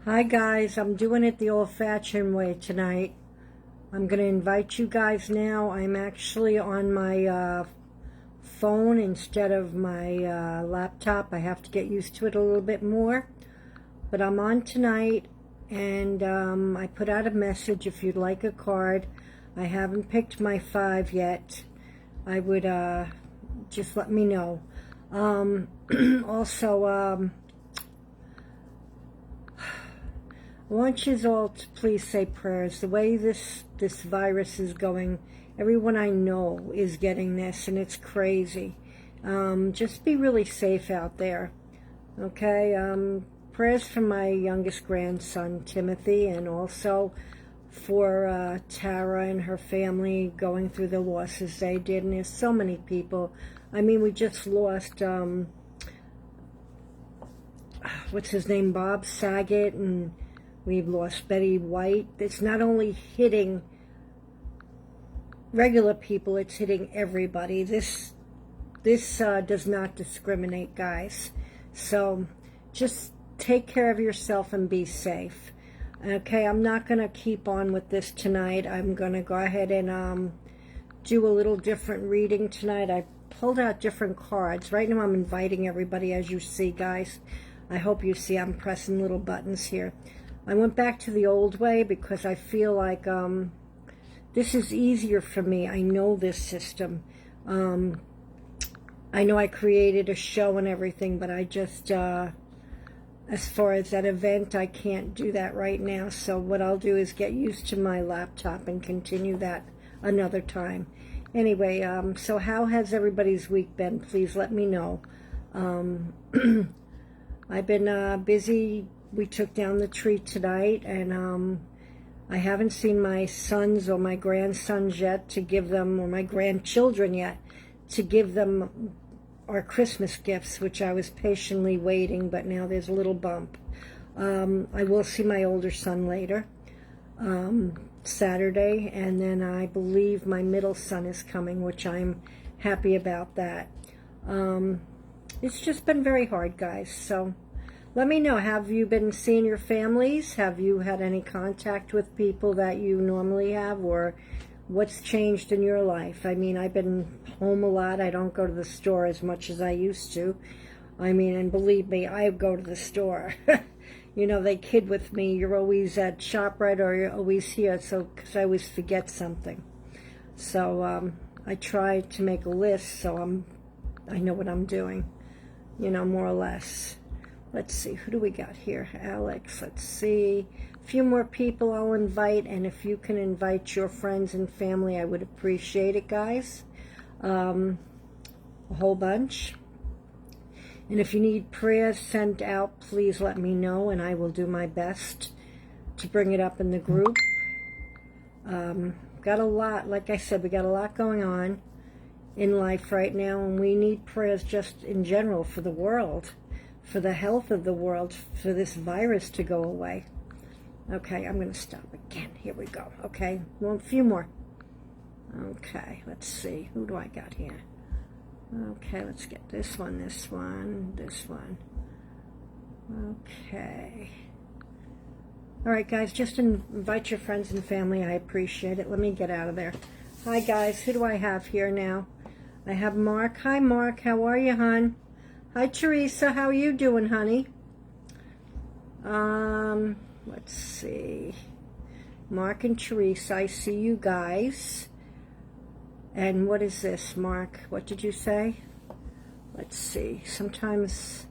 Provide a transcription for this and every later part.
Hi guys, I'm doing it the old-fashioned way tonight. I'm going to invite you guys now. I'm actually on my phone instead of my laptop. I have to get used to it a little bit more. But I'm on tonight, and I put out a message if you'd like a card. I haven't picked my 5 yet. I would just let me know. Also, I want you all to please say prayers. The way this virus is going, everyone I know is getting this, and it's crazy. Just be really safe out there, okay? Prayers for my youngest grandson, Timothy, and also for Tara and her family going through the losses they did. And there's so many people. I mean, we just lost, what's his name, Bob Saget, and we've lost Betty White. It's not only hitting regular people, it's hitting everybody. This does not discriminate, guys. So just take care of yourself and be safe. Okay, I'm not going to keep on with this tonight. I'm going to go ahead and do a little different reading tonight. I pulled out different cards. Right now I'm inviting everybody, as you see, guys. I hope you see I'm pressing little buttons here. I went back to the old way because I feel like this is easier for me. I know this system. I know I created a show and everything, but I just, as far as that event, I can't do that right now. So what I'll do is get used to my laptop and continue that another time. Anyway, so how has everybody's week been? Please let me know. I've been busy. We took down the tree tonight, and I haven't seen my sons or my grandsons yet to give them, or my grandchildren yet, to give them our Christmas gifts, which I was patiently waiting, but now there's a little bump. I will see my older son later, Saturday, and then I believe my middle son is coming, which I'm happy about that. It's just been very hard, guys, so let me know. Have you been seeing your families? Have you had any contact with people that you normally have? Or what's changed in your life? I mean, I've been home a lot. I don't go to the store as much as I used to. I mean, and believe me, I go to the store. You know, they kid with me. You're always at ShopRite or you're always here, so because I always forget something. So I try to make a list so I know what I'm doing, you know, more or less. Let's see, who do we got here? Alex, let's see. A few more people I'll invite, and if you can invite your friends and family, I would appreciate it, guys. A whole bunch. And if you need prayers sent out, please let me know, and I will do my best to bring it up in the group. Got a lot, like I said, we got a lot going on in life right now, and we need prayers just in general for the world, for the health of the world, for this virus to go away. Okay, I'm going to stop again. Here we go. Okay, well, a few more. Okay, let's see. Who do I got here? Okay, let's get this one, this one, this one. Okay. All right, guys, just invite your friends and family. I appreciate it. Let me get out of there. Hi, guys. Who do I have here now? I have Mark. Hi, Mark. How are you, hon? Hi, Teresa. How are you doing, honey? Let's see. Mark and Teresa, I see you guys. And what is this, Mark? What did you say? Let's see. Sometimes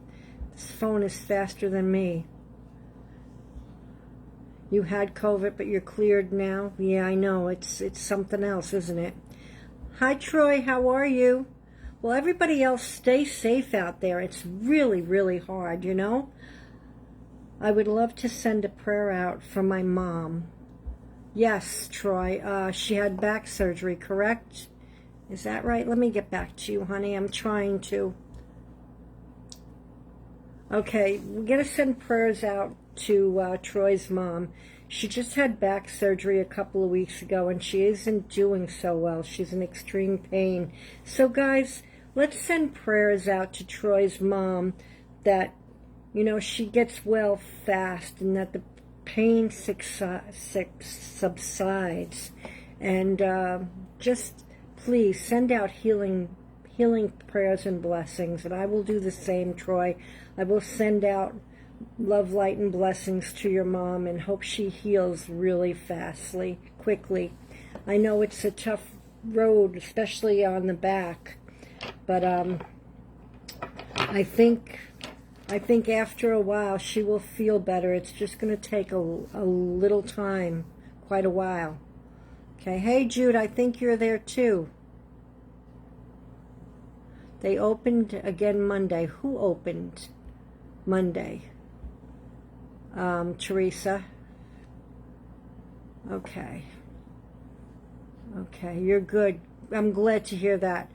this phone is faster than me. You had COVID, but you're cleared now? Yeah, I know. It's something else, isn't it? Hi, Troy. How are you? Well, everybody else, stay safe out there. It's really, really hard, you know? I would love to send a prayer out for my mom. Yes, Troy. She had back surgery, correct? Is that right? Let me get back to you, honey. I'm trying to. Okay, we're going to send prayers out to Troy's mom. She just had back surgery a couple of weeks ago, and she isn't doing so well. She's in extreme pain. So, guys, let's send prayers out to Troy's mom that you know, she gets well fast and that the pain subsides. And just please send out healing prayers and blessings. And I will do the same, Troy. I will send out love, light, and blessings to your mom and hope she heals really quickly. I know it's a tough road, especially on the back. But I think after a while she will feel better. It's just going to take a little time, quite a while. Okay, hey Jude, I think you're there too. They opened again Monday. Who opened Monday? Teresa. Okay. Okay, you're good. I'm glad to hear that.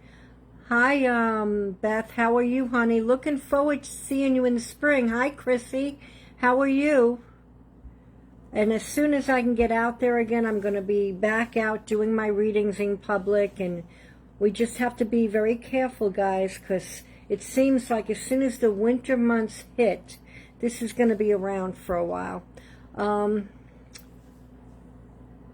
Hi, Beth. How are you, honey? Looking forward to seeing you in the spring. Hi, Chrissy. How are you? And as soon as I can get out there again, I'm going to be back out doing my readings in public. And we just have to be very careful, guys, because it seems like as soon as the winter months hit, this is going to be around for a while.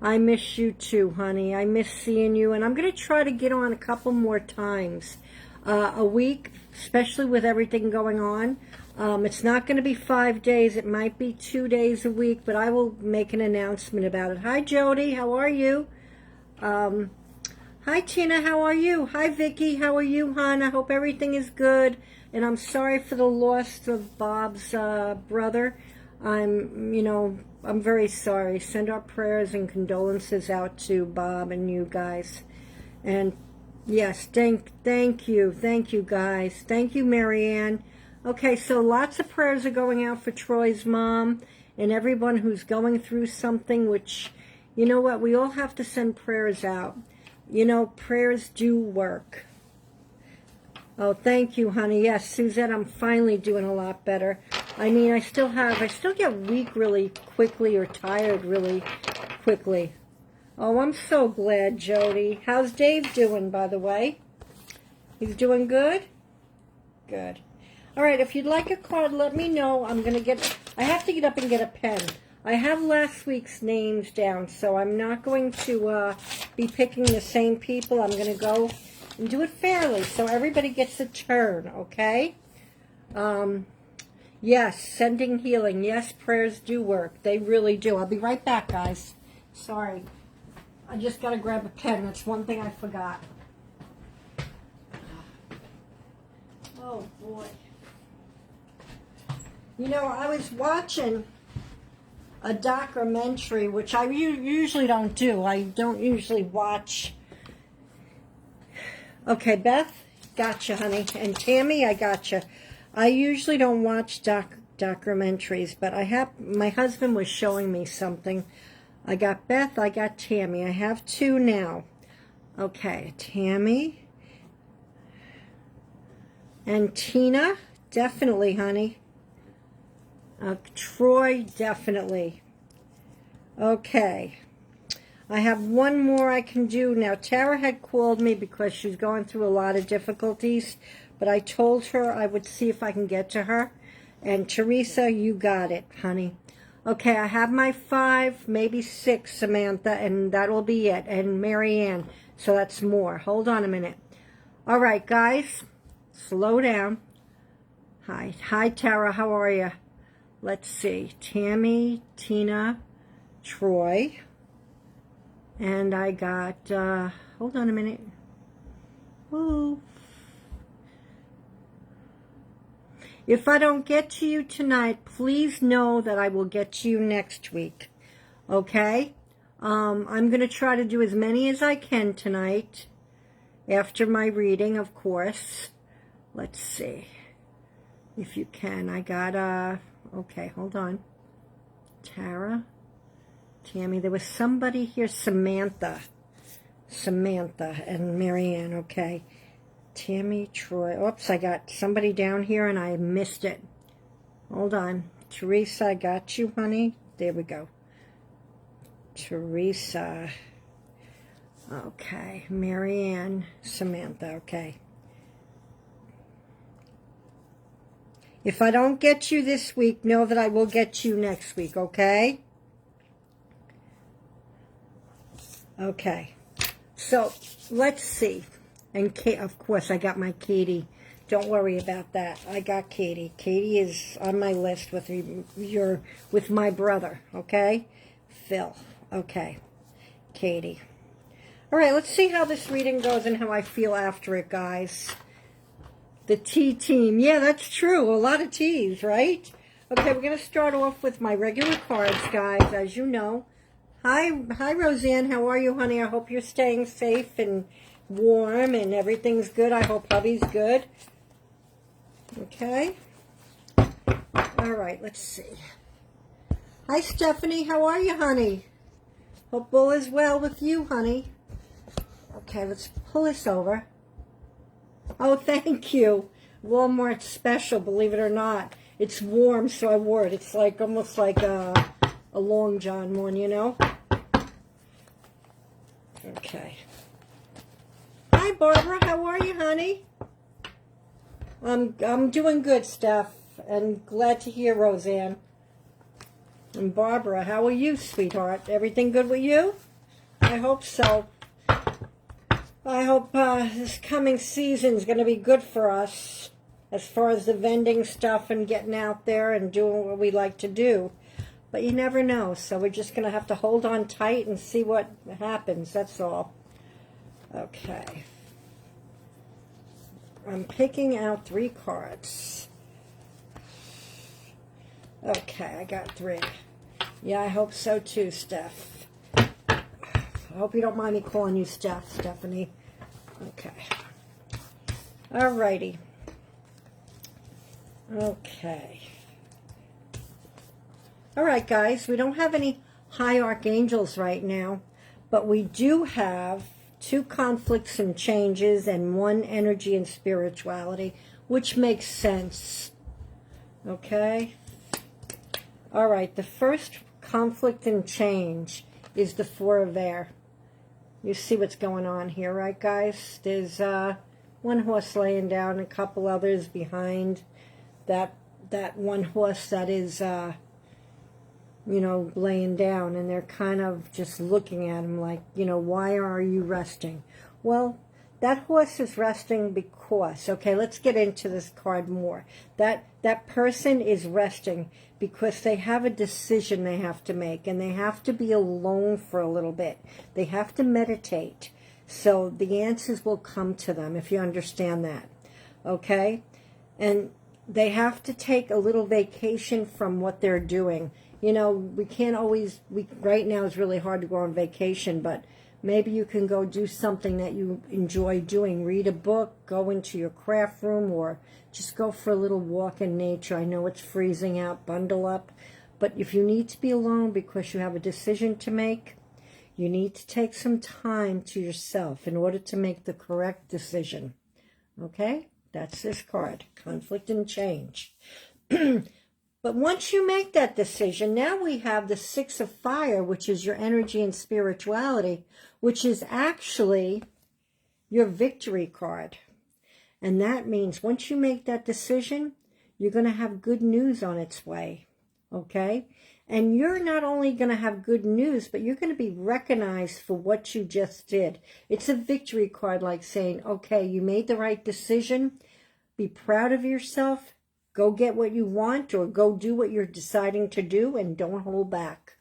I miss you too, honey. I miss seeing you. And I'm going to try to get on a couple more times a week, especially with everything going on. It's not going to be 5 days. It might be 2 days a week, but I will make an announcement about it. Hi, Jody. How are you? Hi, Tina. How are you? Hi, Vicky. How are you, hon? I hope everything is good. And I'm sorry for the loss of Bob's brother. I'm very sorry. Send our prayers and condolences out to Bob and you guys. And yes, thank you. Thank you, guys. Thank you, Marianne. Okay, so lots of prayers are going out for Troy's mom and everyone who's going through something, which, you know what, we all have to send prayers out. You know, prayers do work. Oh, thank you, honey. Yes, Suzette, I'm finally doing a lot better. I mean, I still get weak really quickly or tired really quickly. Oh, I'm so glad, Jody. How's Dave doing, by the way? He's doing good? Good. All right, if you'd like a card, let me know. I have to get up and get a pen. I have last week's names down, so I'm not going to be picking the same people. I'm going to go and do it fairly, so everybody gets a turn, okay? Yes, sending healing. Yes, prayers do work. They really do. I'll be right back, guys. Sorry. I just got to grab a pen. That's one thing I forgot. Oh, boy. You know, I was watching a documentary, which I usually don't do. I don't usually watch. Okay, Beth, gotcha, honey. And Tammy, I gotcha. I usually don't watch documentaries, but my husband was showing me something. I got Beth, I got Tammy. I have two now. Okay, Tammy. And Tina, definitely, honey. Troy, definitely. Okay. I have one more I can do. Now, Tara had called me because she's going through a lot of difficulties, but I told her I would see if I can get to her. And Teresa, you got it, honey. Okay, I have my 5, maybe 6, Samantha, and that'll be it. And Marianne, so that's more. Hold on a minute. All right, guys, slow down. Hi, Tara, how are you? Let's see, Tammy, Tina, Troy, and I got, hold on a minute. Ooh. If I don't get to you tonight, please know that I will get to you next week, okay? I'm going to try to do as many as I can tonight, after my reading, of course. Let's see, if you can. I got, okay, hold on. Tara, Tammy, there was somebody here, Samantha, and Marianne, okay. Tammy, Troy, oops, I got somebody down here and I missed it. Hold on. Teresa, I got you, honey. There we go. Teresa. Okay, Marianne, Samantha, okay. If I don't get you this week, know that I will get you next week, okay? Okay. So, let's see. And of course, I got my Katie. Don't worry about that. I got Katie. Katie is on my list with with my brother, okay? Phil. Okay. Katie. All right, let's see how this reading goes and how I feel after it, guys. The T team. Yeah, that's true. A lot of T's, right? Okay, we're going to start off with my regular cards, guys, as you know. Hi, Roseanne. How are you, honey? I hope you're staying safe and warm and everything's good. I hope hubby's good. Okay. All right, let's see. Hi, Stephanie. How are you, honey? Hope all is well with you, honey. Okay, let's pull this over. Oh, thank you. Walmart special, believe it or not. It's warm, so I wore it. It's like almost like a long john one, you know? Okay. Hi, Barbara. How are you, honey? I'm doing good, Steph, and glad to hear, Roseanne. And Barbara, how are you, sweetheart? Everything good with you? I hope so. I hope this coming season is going to be good for us as far as the vending stuff and getting out there and doing what we like to do. But you never know, so we're just going to have to hold on tight and see what happens, that's all. Okay. I'm picking out 3 cards. Okay, I got 3. Yeah, I hope so too, Steph. I hope you don't mind me calling you Stephanie. Okay. Alrighty. Okay. Alright, guys, we don't have any high archangels right now, but we do have 2 conflicts and changes and 1 energy and spirituality, which makes sense. Okay? Alright, the first conflict and change is the 4 of air. You see what's going on here, right, guys? There's 1 horse laying down, a couple others behind that one horse that is, you know, laying down, and they're kind of just looking at him like, you know, why are you resting? Well, that horse is resting because, okay, let's get into this card more. That person is resting because they have a decision they have to make, and they have to be alone for a little bit. They have to meditate. So the answers will come to them, if you understand that. Okay? And they have to take a little vacation from what they're doing. You know, we can't always, right now it's really hard to go on vacation, but maybe you can go do something that you enjoy doing. Read a book, go into your craft room, or just go for a little walk in nature. I know it's freezing out, bundle up. But if you need to be alone because you have a decision to make, you need to take some time to yourself in order to make the correct decision. Okay? That's this card, conflict and change. But once you make that decision, now we have the 6 of fire, which is your energy and spirituality, which is actually your victory card. And that means once you make that decision, you're going to have good news on its way, okay? And you're not only going to have good news, but you're going to be recognized for what you just did. It's a victory card, like saying, okay, you made the right decision. Be proud of yourself. Go get what you want, or go do what you're deciding to do, and don't hold back.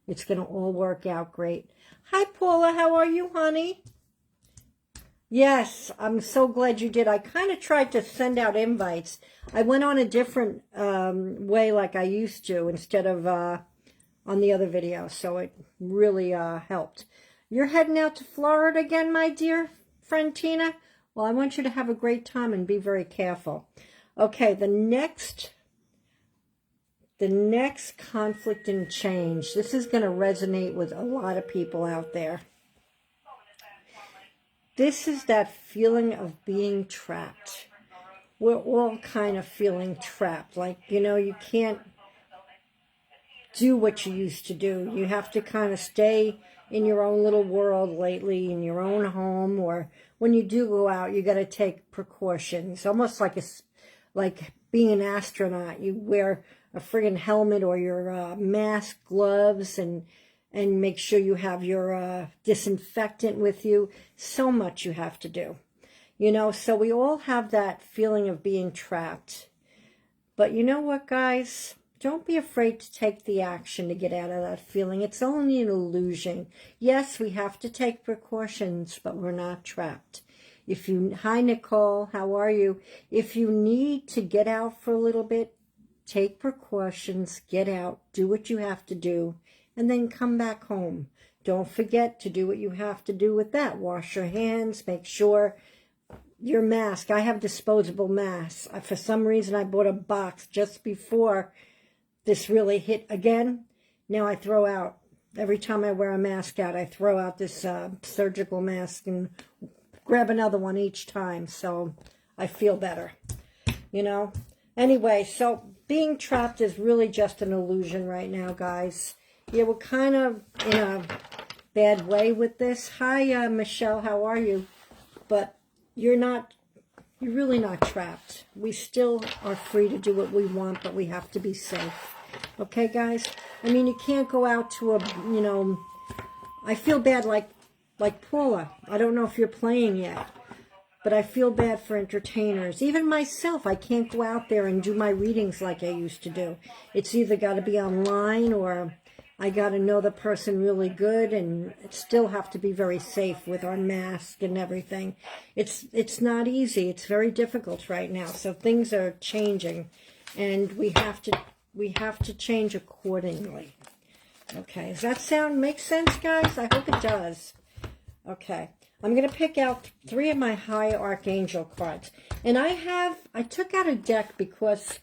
It's going to all work out great. Hi, Paula. How are you, honey? Yes, I'm so glad you did. I kind of tried to send out invites. I went on a different way like I used to instead of on the other video, so it really helped. You're heading out to Florida again, my dear friend Tina? Well, I want you to have a great time and be very careful. Okay, the next conflict and change. This is going to resonate with a lot of people out there. This is that feeling of being trapped. We're all kind of feeling trapped. Like, you know, you can't do what you used to do. You have to kind of stay in your own little world lately, in your own home, or when you do go out, you got to take precautions. Almost like being an astronaut. You wear a friggin' helmet or your mask, gloves, and make sure you have your disinfectant with you. So much you have to do. You know, so we all have that feeling of being trapped. But you know what, guys? Don't be afraid to take the action to get out of that feeling. It's only an illusion. Yes, we have to take precautions, but we're not trapped. Hi, Nicole, how are you? If you need to get out for a little bit, take precautions, get out, do what you have to do, and then come back home. Don't forget to do what you have to do with that. Wash your hands, make sure your mask. I have disposable masks. For some reason, I bought a box just before this really hit again. Now I throw out, every time I wear a mask out, I throw out this surgical mask and grab another one each time. So I feel better, you know. Anyway, so being trapped is really just an illusion right now, guys. Yeah, we're kind of in a bad way with this. Hi, Michelle, how are you? But you're really not trapped. We still are free to do what we want, but we have to be safe. Okay, guys? I mean, you can't go out to a, you know, I feel bad like Paula. I don't know if you're playing yet, but I feel bad for entertainers. Even myself, I can't go out there and do my readings like I used to do. It's either got to be online or I got to know the person really good, and still have to be very safe with our mask and everything. It's not easy. It's very difficult right now. So things are changing, and we have to change accordingly. Okay, does that make sense, guys? I hope it does. Okay, I'm going to pick out 3 of my high archangel cards. And I took out a deck because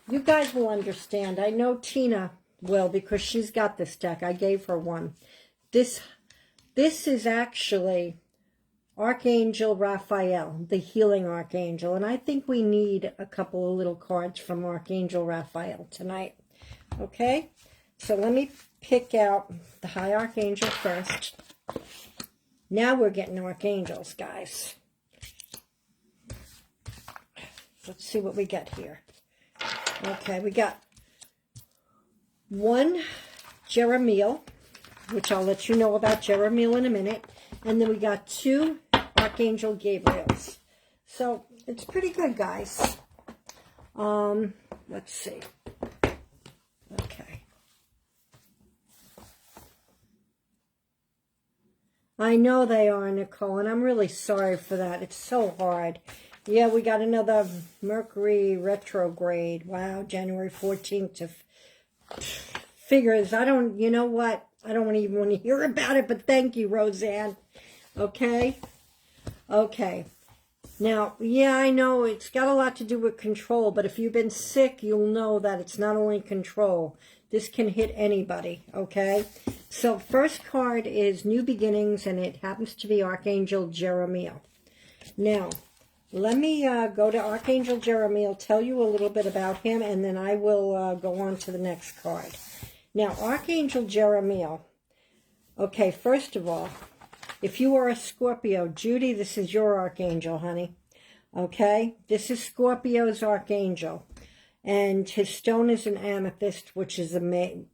you guys will understand. I know Tina will, because she's got this deck. I gave her one. This is actually Archangel Raphael, the healing archangel. And I think we need a couple of little cards from Archangel Raphael tonight. Okay? So let me pick out the high archangel first. Now we're getting archangels, guys. Let's see what we get here. Okay, we got 1 Jeremiah, which I'll let you know about Jeremiah in a minute. And then we got 2 Archangel Gabriels. So it's pretty good, guys. Let's see. Okay. I know they are, Nicole, and I'm really sorry for that. It's so hard. Yeah, we got another Mercury retrograde. Wow, January 14th to figures. You know what? I don't even want to hear about it, but thank you, Roseanne. Okay? Okay. Now, yeah, I know it's got a lot to do with control, but if you've been sick, you'll know that it's not only control. This can hit anybody, okay? So first card is New Beginnings, and it happens to be Archangel Jeremiah. Now, let me go to Archangel Jeremiah, tell you a little bit about him, and then I will go on to the next card. Now, Archangel Jeremiah. Okay, first of all, if you are a Scorpio, Judy, this is your archangel, honey. Okay? This is Scorpio's archangel. And his stone is an amethyst, which is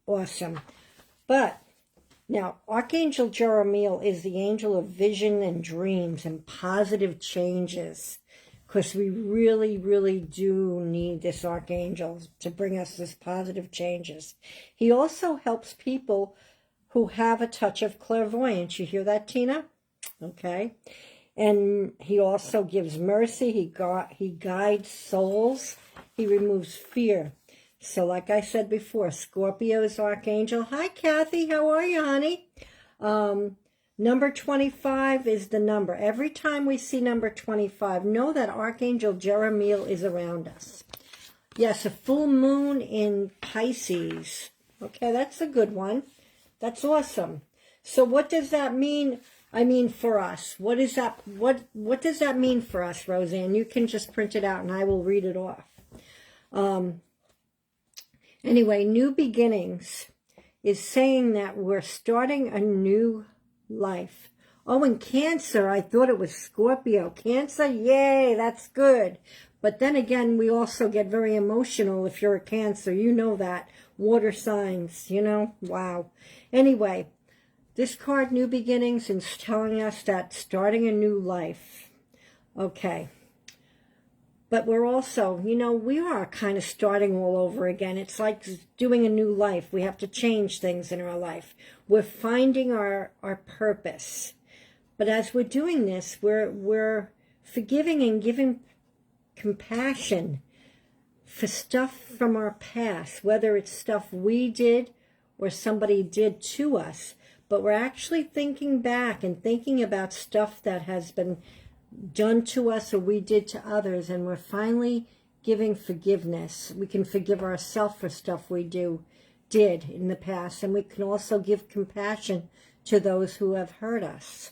awesome. But, now, Archangel Jeremiah is the angel of vision and dreams and positive changes. Because we really, really do need this archangel to bring us this positive changes. He also helps people who have a touch of clairvoyance. You hear that, Tina? Okay. And he also gives mercy. He guides souls. He removes fear. So like I said before, Scorpio's archangel. Hi, Kathy. How are you, honey? Number 25 is the number. Every time we see number 25, know that Archangel Jeremiah is around us. Yes, a full moon in Pisces. Okay, that's a good one. That's awesome. So what does that mean? I mean, for us. What is that? What does that mean for us, Roseanne? You can just print it out and I will read it off. Anyway, New Beginnings is saying that we're starting a new life. Oh, and Cancer, I thought it was Scorpio. Cancer, yay, that's good. But then again, we also get very emotional if you're a Cancer. You know that. Water signs, you know. Wow. Anyway, this card, New Beginnings, is telling us that starting a new life. Okay. But we're also, you know, we are kind of starting all over again. It's like doing a new life. We have to change things in our life. We're finding our purpose. But as we're doing this, we're forgiving and giving compassion for stuff from our past, whether it's stuff we did or somebody did to us. But we're actually thinking back and thinking about stuff that has been done to us or we did to others, and we're finally giving forgiveness. We can forgive ourselves for stuff we did in the past, and we can also give compassion to those who have hurt us.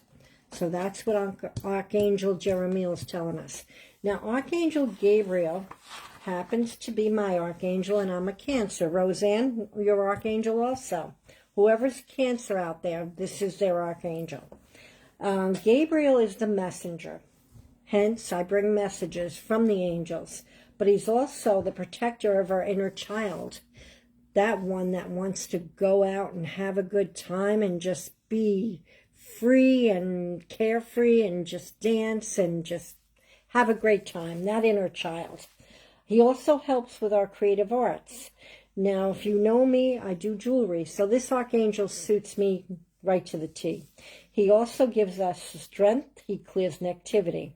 So that's what Archangel Jeremiah is telling us. Now, Archangel Gabriel happens to be my archangel, and I'm a Cancer. Roseanne, your archangel also. Whoever's Cancer out there, this is their archangel. Gabriel is the messenger. Hence, I bring messages from the angels. But he's also the protector of our inner child. That one that wants to go out and have a good time and just be free and carefree and just dance and just have a great time. That inner child. He also helps with our creative arts. Now, if you know me, I do jewelry. So this archangel suits me right to the T. He also gives us strength. He clears negativity.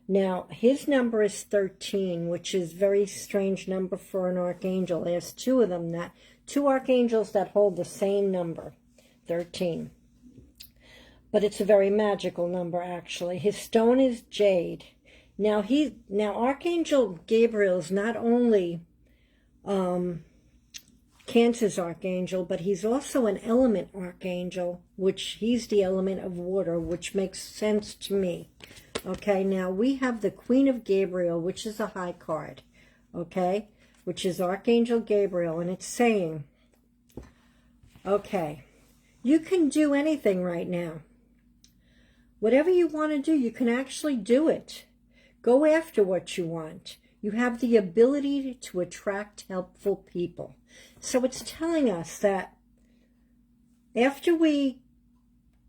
Now, his number is 13, which is a very strange number for an archangel. There's two of them, two archangels that hold the same number, 13. But it's a very magical number, actually. His stone is jade. Now, Archangel Gabriel is not only Cancer's archangel, but he's also an element archangel, which he's the element of water, which makes sense to me. Okay, now we have the Queen of Gabriel, which is a high card, okay, which is Archangel Gabriel, and it's saying, okay, you can do anything right now. Whatever you want to do, you can actually do it. Go after what you want. You have the ability to attract helpful people. So it's telling us that after we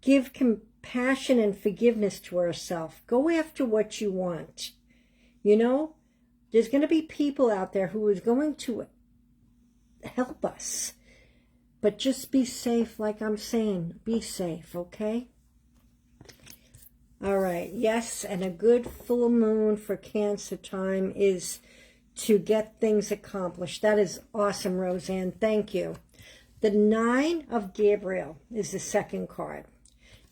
give compassion and forgiveness to ourselves, go after what you want. You know, there's going to be people out there who is going to help us. But just be safe, like I'm saying. Be safe, okay? All right, yes, and a good full moon for Cancer time is to get things accomplished. That is awesome, Roseanne. Thank you. The 9 of Gabriel is the second card.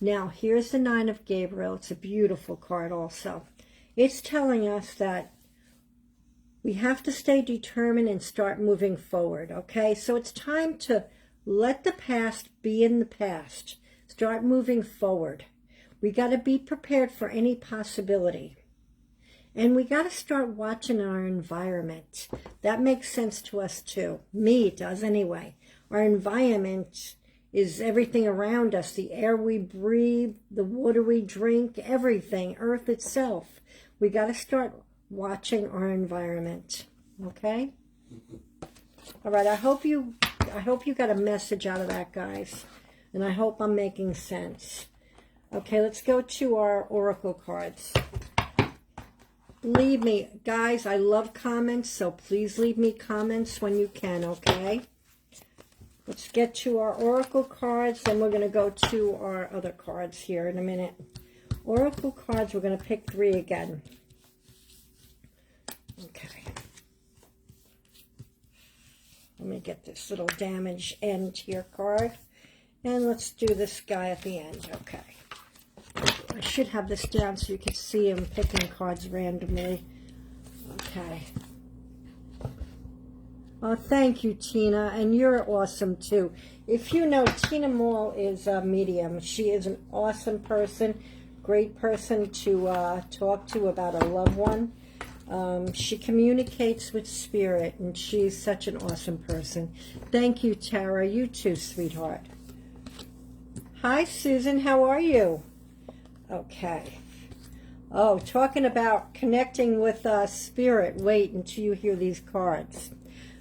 Now, here's the 9 of Gabriel. It's a beautiful card also. It's telling us that we have to stay determined and start moving forward, okay? So it's time to let the past be in the past. Start moving forward. We got to be prepared for any possibility. And we got to start watching our environment. That makes sense to us too. Me, it does anyway. Our environment is everything around us. The air we breathe, the water we drink, everything, Earth itself. We got to start watching our environment. Okay? All right, I hope you got a message out of that, guys. And I hope I'm making sense. Okay, let's go to our oracle cards. Believe me, guys, I love comments, so please leave me comments when you can, okay? Let's get to our oracle cards, then we're going to go to our other cards here in a minute. Oracle cards, we're going to pick 3 again. Okay. Let me get this little damaged end here card. And let's do this guy at the end, okay. I should have this down so you can see him picking cards randomly. Okay. Oh, thank you, Tina. And you're awesome, too. If you know, Tina Moll is a medium. She is an awesome person. Great person to talk to about a loved one. She communicates with spirit, and she's such an awesome person. Thank you, Tara. You too, sweetheart. Hi, Susan. How are you? Okay. Oh, talking about connecting with spirit. Wait until you hear these cards.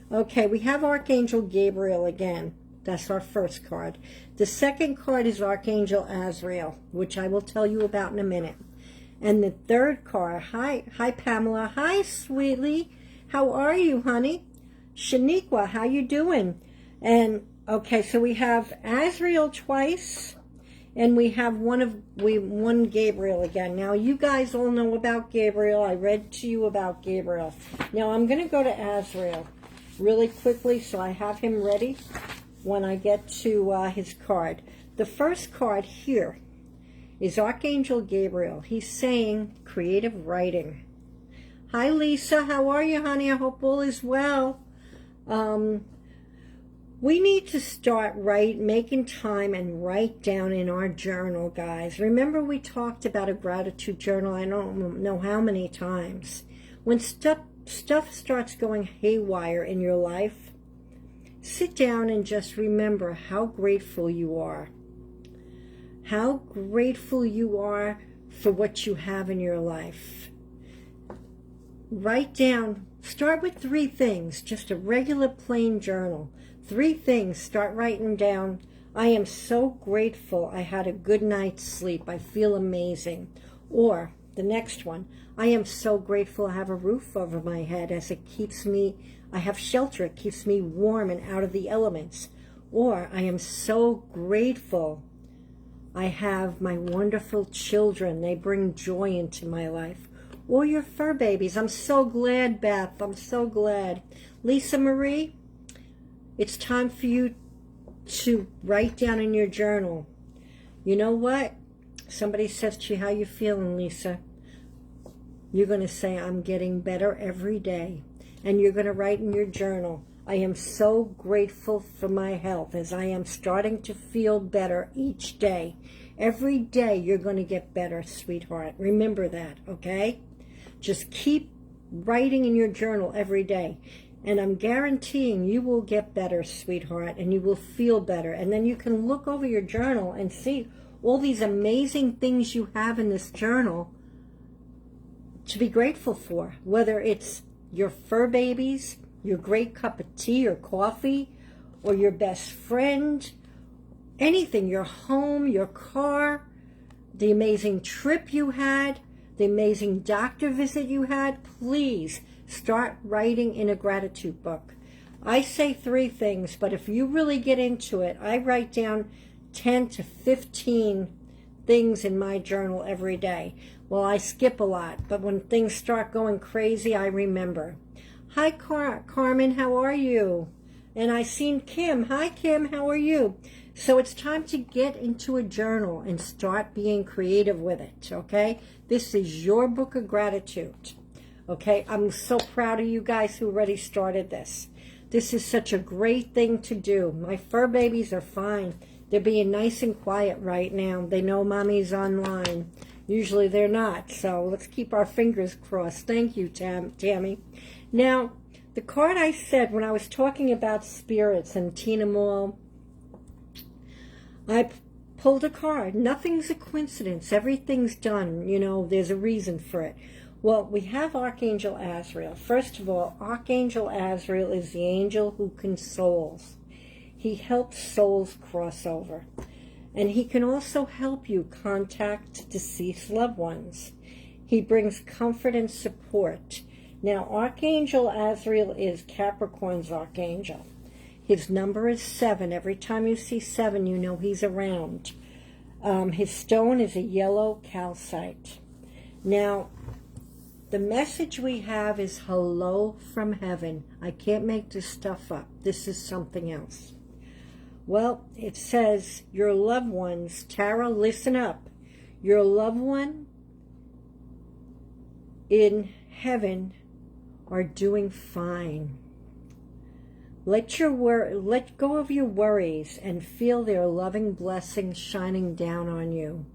Okay, we have Archangel Gabriel again. That's our first card. The second card is Archangel Azrael, which I will tell you about in a minute. And the third card, hi Pamela. Hi, sweetie. How are you, honey? Shaniqua, how you doing? And okay, so we have Asriel twice, and we have one Gabriel again. Now, you guys all know about Gabriel. I read to you about Gabriel. Now, I'm going to go to Asriel really quickly, so I have him ready when I get to his card. The first card here is Archangel Gabriel. He's saying creative writing. Hi, Lisa. How are you, honey? I hope all is well. We need to start making time and write down in our journal, guys. Remember we talked about a gratitude journal, I don't know how many times. When stuff starts going haywire in your life, sit down and just remember how grateful you are. How grateful you are for what you have in your life. Write down, start with 3 things, just a regular plain journal. 3 things, start writing down. I am so grateful I had a good night's sleep. I feel amazing. Or the next one, I am so grateful I have a roof over my head as it keeps me, I have shelter, it keeps me warm and out of the elements. Or I am so grateful I have my wonderful children. They bring joy into my life. Or your fur babies. I'm so glad, Beth. I'm so glad. Lisa Marie, it's time for you to write down in your journal. You know what? Somebody says to you, how you feeling, Lisa? You're going to say, I'm getting better every day. And you're going to write in your journal, I am so grateful for my health as I am starting to feel better each day. Every day you're going to get better, sweetheart. Remember that, okay? Just keep writing in your journal every day. And I'm guaranteeing you will get better, sweetheart, and you will feel better. And then you can look over your journal and see all these amazing things you have in this journal to be grateful for. Whether it's your fur babies, your great cup of tea or coffee, or your best friend, anything, your home, your car, the amazing trip you had, the amazing doctor visit you had, please start writing in a gratitude book. I say 3 things, but if you really get into it, I write down 10 to 15 things in my journal every day. Well, I skip a lot, but when things start going crazy, I remember. Hi, Carmen, how are you? And I seen Kim. Hi, Kim, how are you? So it's time to get into a journal and start being creative with it, okay? This is your book of gratitude, okay? I'm so proud of you guys who already started this. This is such a great thing to do. My fur babies are fine. They're being nice and quiet right now. They know mommy's online. Usually they're not, so let's keep our fingers crossed. Thank you, Tammy. Now, the card I said when I was talking about spirits and Tina Mall, I pulled a card. Nothing's a coincidence. Everything's done. You know, there's a reason for it. Well, we have Archangel Azrael. First of all, Archangel Azrael is the angel who consoles. He helps souls cross over. And he can also help you contact deceased loved ones. He brings comfort and support. Now, Archangel Azrael is Capricorn's archangel. His number is 7. Every time you see 7, you know he's around. His stone is a yellow calcite. Now, the message we have is hello from heaven. I can't make this stuff up. This is something else. Well, it says, your loved ones, Tara, listen up. Your loved one in heaven are doing fine. Let go of your worries and feel their loving blessings shining down on you.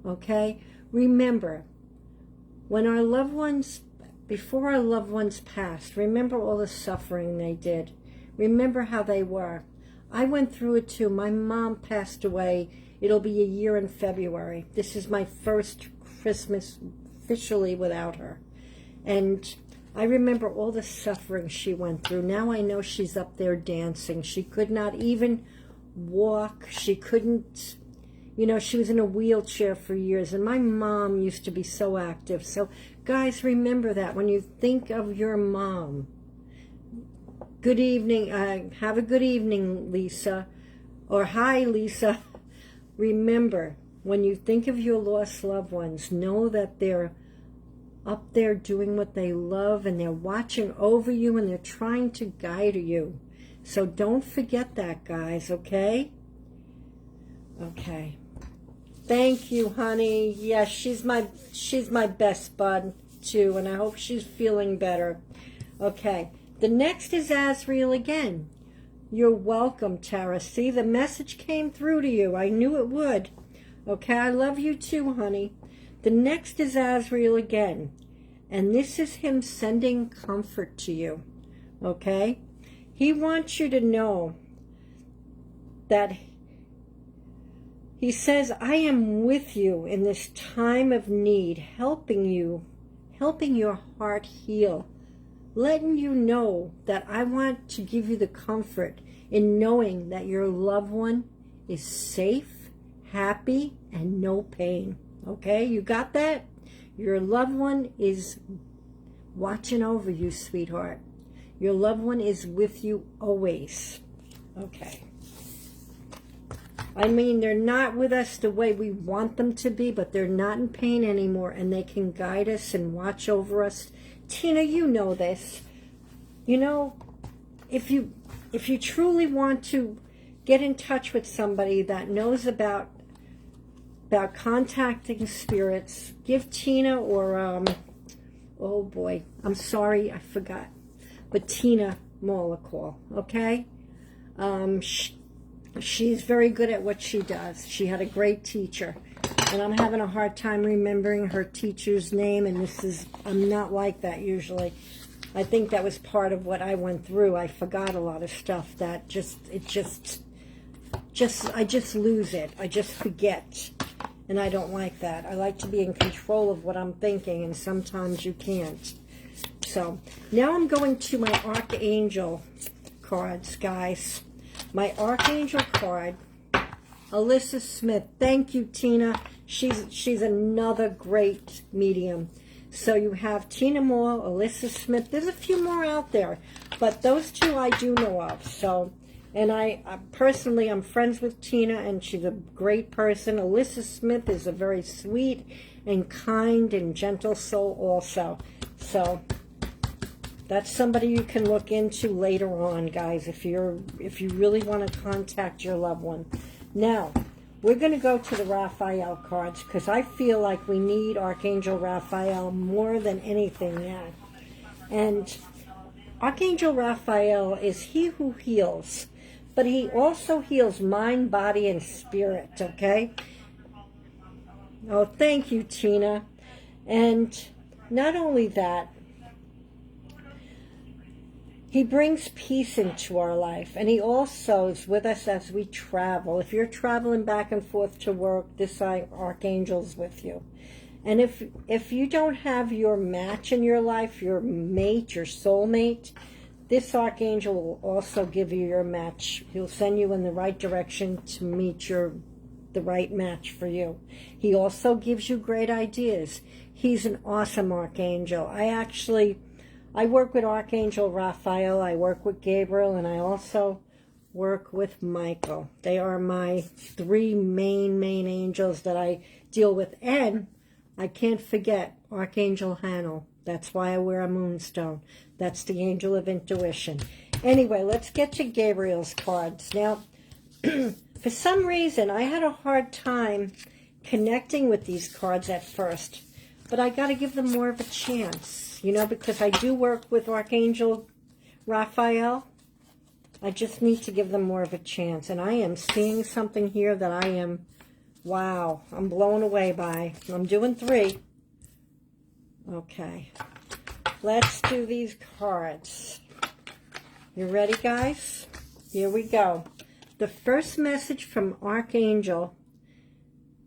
Okay? Remember, when our loved ones, before our loved ones passed, remember all the suffering they did. Remember how they were. I went through it too. My mom passed away. It'll be a year in February. This is my first Christmas officially without her. And I remember all the suffering she went through. Now I know she's up there dancing. She could not even walk. She couldn't, you know, she was in a wheelchair for years. And my mom used to be so active. So, guys, remember that when you think of your mom. Good evening. Have a good evening, Lisa. Or hi, Lisa. Remember, when you think of your lost loved ones, know that they're up there doing what they love, and they're watching over you, and they're trying to guide you. So don't forget that, guys, okay? Okay. Thank you, honey. Yes, she's my best bud, too, and I hope she's feeling better. Okay. The next is Asriel again. You're welcome, Tara. See, the message came through to you. I knew it would. Okay, I love you too, honey. The next is Asriel again. And this is him sending comfort to you. Okay? He wants you to know that he says, I am with you in this time of need, helping you, helping your heart heal. Letting you know that I want to give you the comfort in knowing that your loved one is safe, happy, and no pain. Okay, you got that? Your loved one is watching over you, sweetheart. Your loved one is with you always. Okay. I mean, they're not with us the way we want them to be, but they're not in pain anymore, and they can guide us and watch over us. Tina, you know this. You know, if you truly want to get in touch with somebody that knows about contacting spirits, give Tina or, oh boy, I'm sorry, I forgot. But Tina Moll a call, okay? She's very good at what she does. She had a great teacher. And I'm having a hard time remembering her teacher's name, and I'm not like that usually. I think that was part of what I went through. I forgot a lot of stuff that I just lose it. I just forget. And I don't like that. I like to be in control of what I'm thinking, and sometimes you can't. So, now I'm going to my Archangel cards, guys. My Archangel card, Alyssa Smith. Thank you, Tina. She's another great medium. So you have Tina Moore, Alyssa Smith. There's a few more out there, but those two I do know of. So, and I personally, I'm friends with Tina, and she's a great person. Alyssa Smith is a very sweet and kind and gentle soul also. So that's somebody you can look into later on, guys, if you really want to contact your loved one. Now, we're going to go to the Raphael cards, because I feel like we need Archangel Raphael more than anything now. And Archangel Raphael is he who heals, but he also heals mind, body, and spirit, okay? Oh, thank you, Tina. And not only that, he brings peace into our life, and he also is with us as we travel. If you're traveling back and forth to work, this Archangel's with you. And if you don't have your match in your life, your mate, your soulmate, this Archangel will also give you your match. He'll send you in the right direction to meet the right match for you. He also gives you great ideas. He's an awesome Archangel. I work with Archangel Raphael, I work with Gabriel, and I also work with Michael. They are my three main angels that I deal with. And I can't forget Archangel Hanel. That's why I wear a moonstone. That's the angel of intuition. Anyway, let's get to Gabriel's cards. Now, for some reason, I had a hard time connecting with these cards at first. But I got to give them more of a chance, you know, because I do work with Archangel Raphael. I just need to give them more of a chance. And I am seeing something here that I am, wow, I'm blown away by. I'm doing 3. Okay. Let's do these cards. You ready, guys? Here we go. The first message from Archangel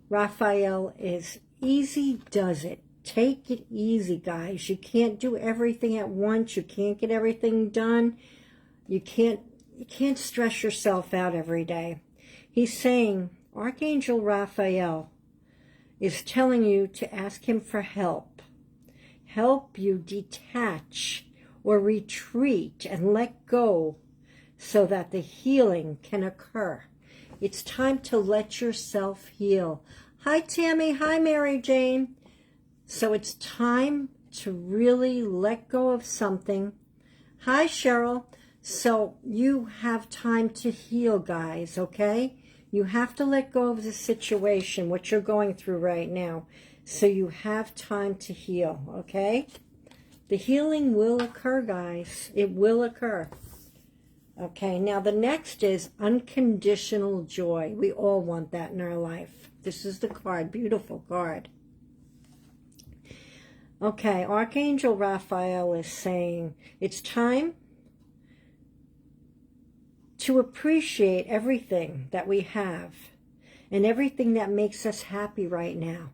Raphael is, easy does it. Take it easy, guys. You can't do everything at once. You can't get everything done. You can't stress yourself out every day. He's saying, Archangel Raphael is telling you to ask him for help. Help you detach or retreat and let go so that the healing can occur. It's time to let yourself heal. Hi, Tammy. Hi, Mary Jane. So it's time to really let go of something. Hi, Cheryl. So you have time to heal, guys, okay? You have to let go of the situation, what you're going through right now. So you have time to heal, okay? The healing will occur, guys. It will occur. Okay, now the next is unconditional joy. We all want that in our life. This is the card, beautiful card. Okay, Archangel Raphael is saying it's time to appreciate everything that we have and everything that makes us happy right now.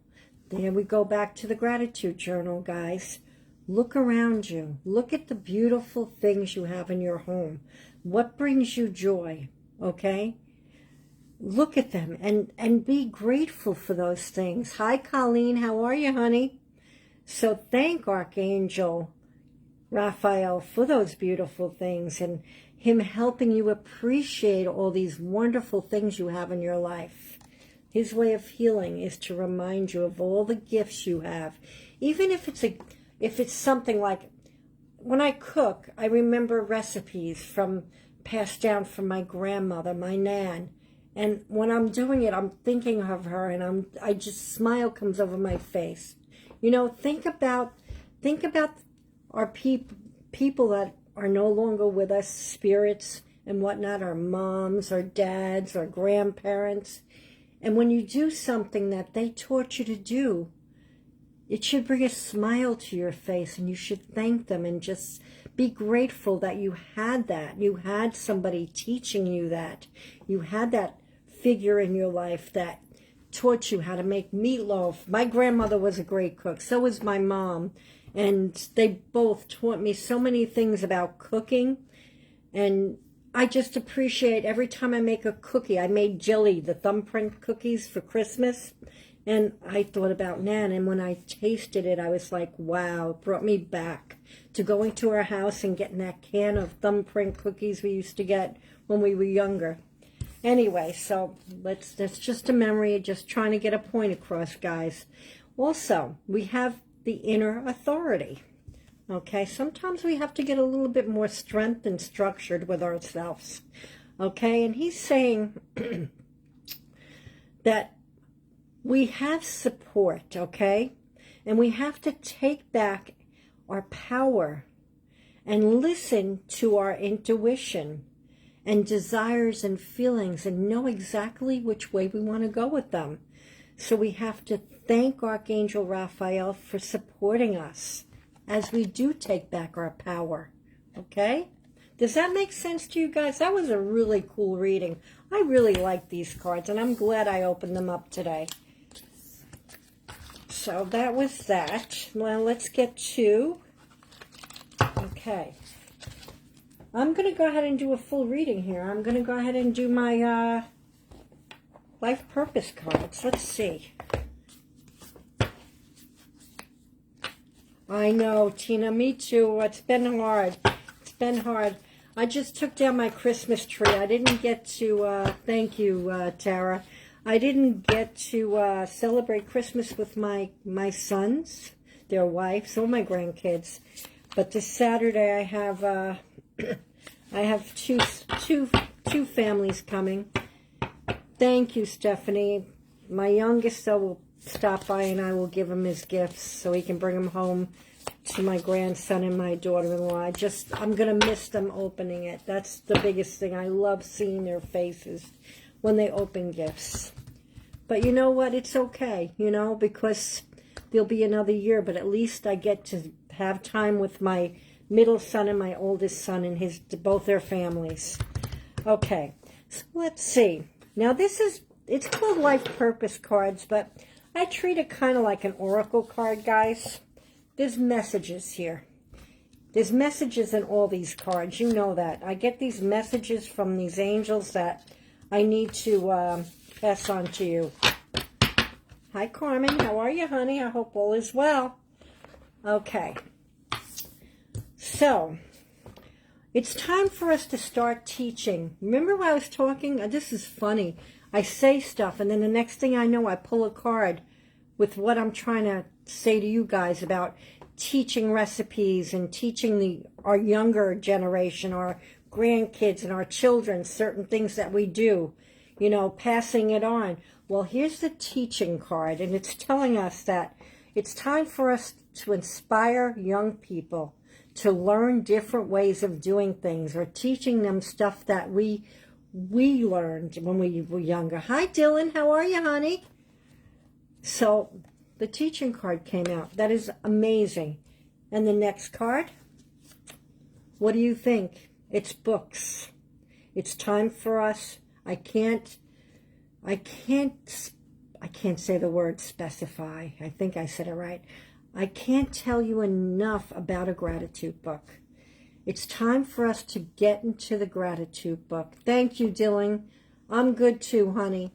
Then we go back to the gratitude journal, guys. Look around you. Look at the beautiful things you have in your home. What brings you joy, okay? Look at them and be grateful for those things. Hi, Colleen. How are you, honey? So thank Archangel Raphael for those beautiful things and him helping you appreciate all these wonderful things you have in your life. His way of healing is to remind you of all the gifts you have. Even if it's something like, when I cook, I remember recipes passed down from my grandmother, my Nan. And when I'm doing it, I'm thinking of her and I just smile comes over my face. You know, think about our people that are no longer with us, spirits and whatnot, our moms, our dads, our grandparents. And when you do something that they taught you to do, it should bring a smile to your face and you should thank them and just be grateful that you had that. You had somebody teaching you that. You had that figure in your life that taught you how to make meatloaf. My grandmother was a great cook. So was my mom. And they both taught me so many things about cooking. And I just appreciate every time I make a cookie. I made jelly, the thumbprint cookies for Christmas. And I thought about Nan. And when I tasted it, I was like, wow, it brought me back to going to our house and getting that can of thumbprint cookies we used to get when we were younger. Anyway, so that's just a memory, just trying to get a point across, guys. Also, we have the inner authority. Okay, sometimes we have to get a little bit more strength and structured with ourselves. Okay, and he's saying that we have support, okay? And we have to take back our power and listen to our intuition and desires and feelings and know exactly which way we want to go with them. So we have to thank Archangel Raphael for supporting us as we do take back our power. Okay? Does that make sense to you guys? That was a really cool reading. I really like these cards, and I'm glad I opened them up today. So that was that. Well, let's get to... Okay. I'm going to go ahead and do a full reading here. I'm going to go ahead and do my life purpose cards. Let's see. I know, Tina, me too. It's been hard. It's been hard. I just took down my Christmas tree. I didn't get to, thank you, Tara. I didn't get to celebrate Christmas with my sons, their wives, or my grandkids. But this Saturday I have I have two families coming. Thank you, Stephanie. My youngest will stop by and I will give him his gifts so he can bring them home to my grandson and my daughter-in-law. I'm going to miss them opening it. That's the biggest thing. I love seeing their faces when they open gifts. But you know what? It's okay, you know, because there'll be another year, but at least I get to have time with my middle son and my oldest son and both their families. Okay, so let's see. Now it's called Life Purpose cards, but I treat it kind of like an oracle card, guys. There's messages here. There's messages in all these cards. You know that. I get these messages from these angels that I need to pass on to you. Hi, Carmen. How are you, honey? I hope all is well. Okay. So, it's time for us to start teaching. Remember when I was talking? This is funny. I say stuff, and then the next thing I know, I pull a card with what I'm trying to say to you guys about teaching recipes and teaching our younger generation, our grandkids and our children, certain things that we do, you know, passing it on. Well, here's the teaching card, and it's telling us that it's time for us to inspire young people to learn different ways of doing things, or teaching them stuff that we learned when we were younger. Hi, Dylan. How are you, honey? So the teaching card came out. That is amazing. And the next card, what do you think? It's books. It's time for us. I can't say the word specify. I think I said it right. I can't tell you enough about a gratitude book. It's time for us to get into the gratitude book. Thank you, Dylan. I'm good too, honey.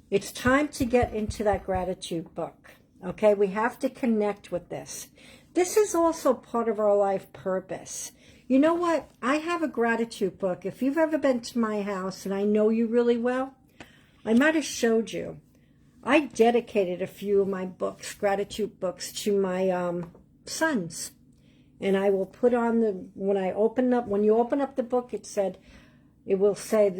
It's time to get into that gratitude book. Okay, we have to connect with this. This is also part of our life purpose. You know what? I have a gratitude book. If you've ever been to my house, and I know you really well, I might have showed you. I dedicated a few of my books, gratitude books, to my sons. And I will put on when you open up the book, it will say,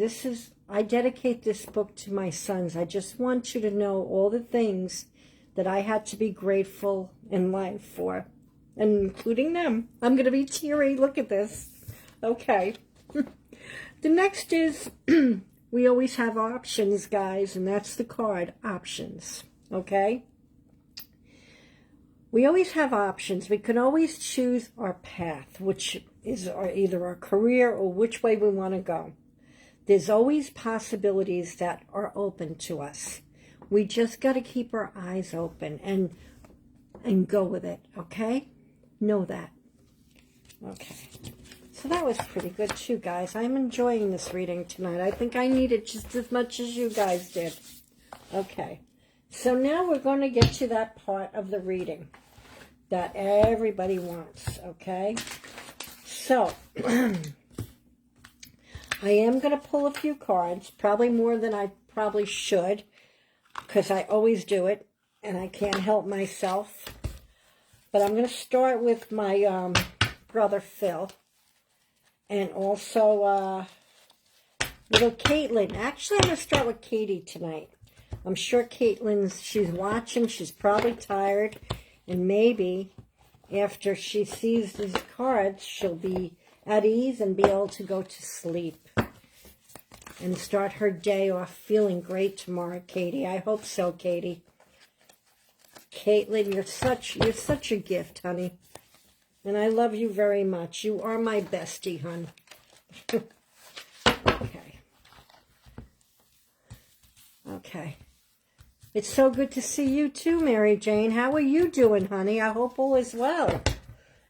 I dedicate this book to my sons. I just want you to know all the things that I had to be grateful in life for, and including them. I'm going to be teary. Look at this. Okay. The next is, we always have options, guys, and that's the card, options. Okay? We always have options. We can always choose our path, which is either our career or which way we want to go. There's always possibilities that are open to us. We just got to keep our eyes open and go with it, okay? Know that. Okay. So that was pretty good too, guys. I'm enjoying this reading tonight. I think I need it just as much as you guys did. Okay. So now we're going to get to that part of the reading that everybody wants, okay? So, I am going to pull a few cards, probably more than I probably should, because I always do it, and I can't help myself. But I'm going to start with my brother Phil, and also little Caitlin. Actually, I'm going to start with Katie tonight. I'm sure she's watching, she's probably tired, and maybe after she sees these cards, she'll be at ease and be able to go to sleep and start her day off feeling great tomorrow, Katie. I hope so, Katie. Caitlin, you're such a gift, honey. And I love you very much. You are my bestie, hon. Okay. Okay. It's so good to see you too, Mary Jane. How are you doing, honey? I hope all is well.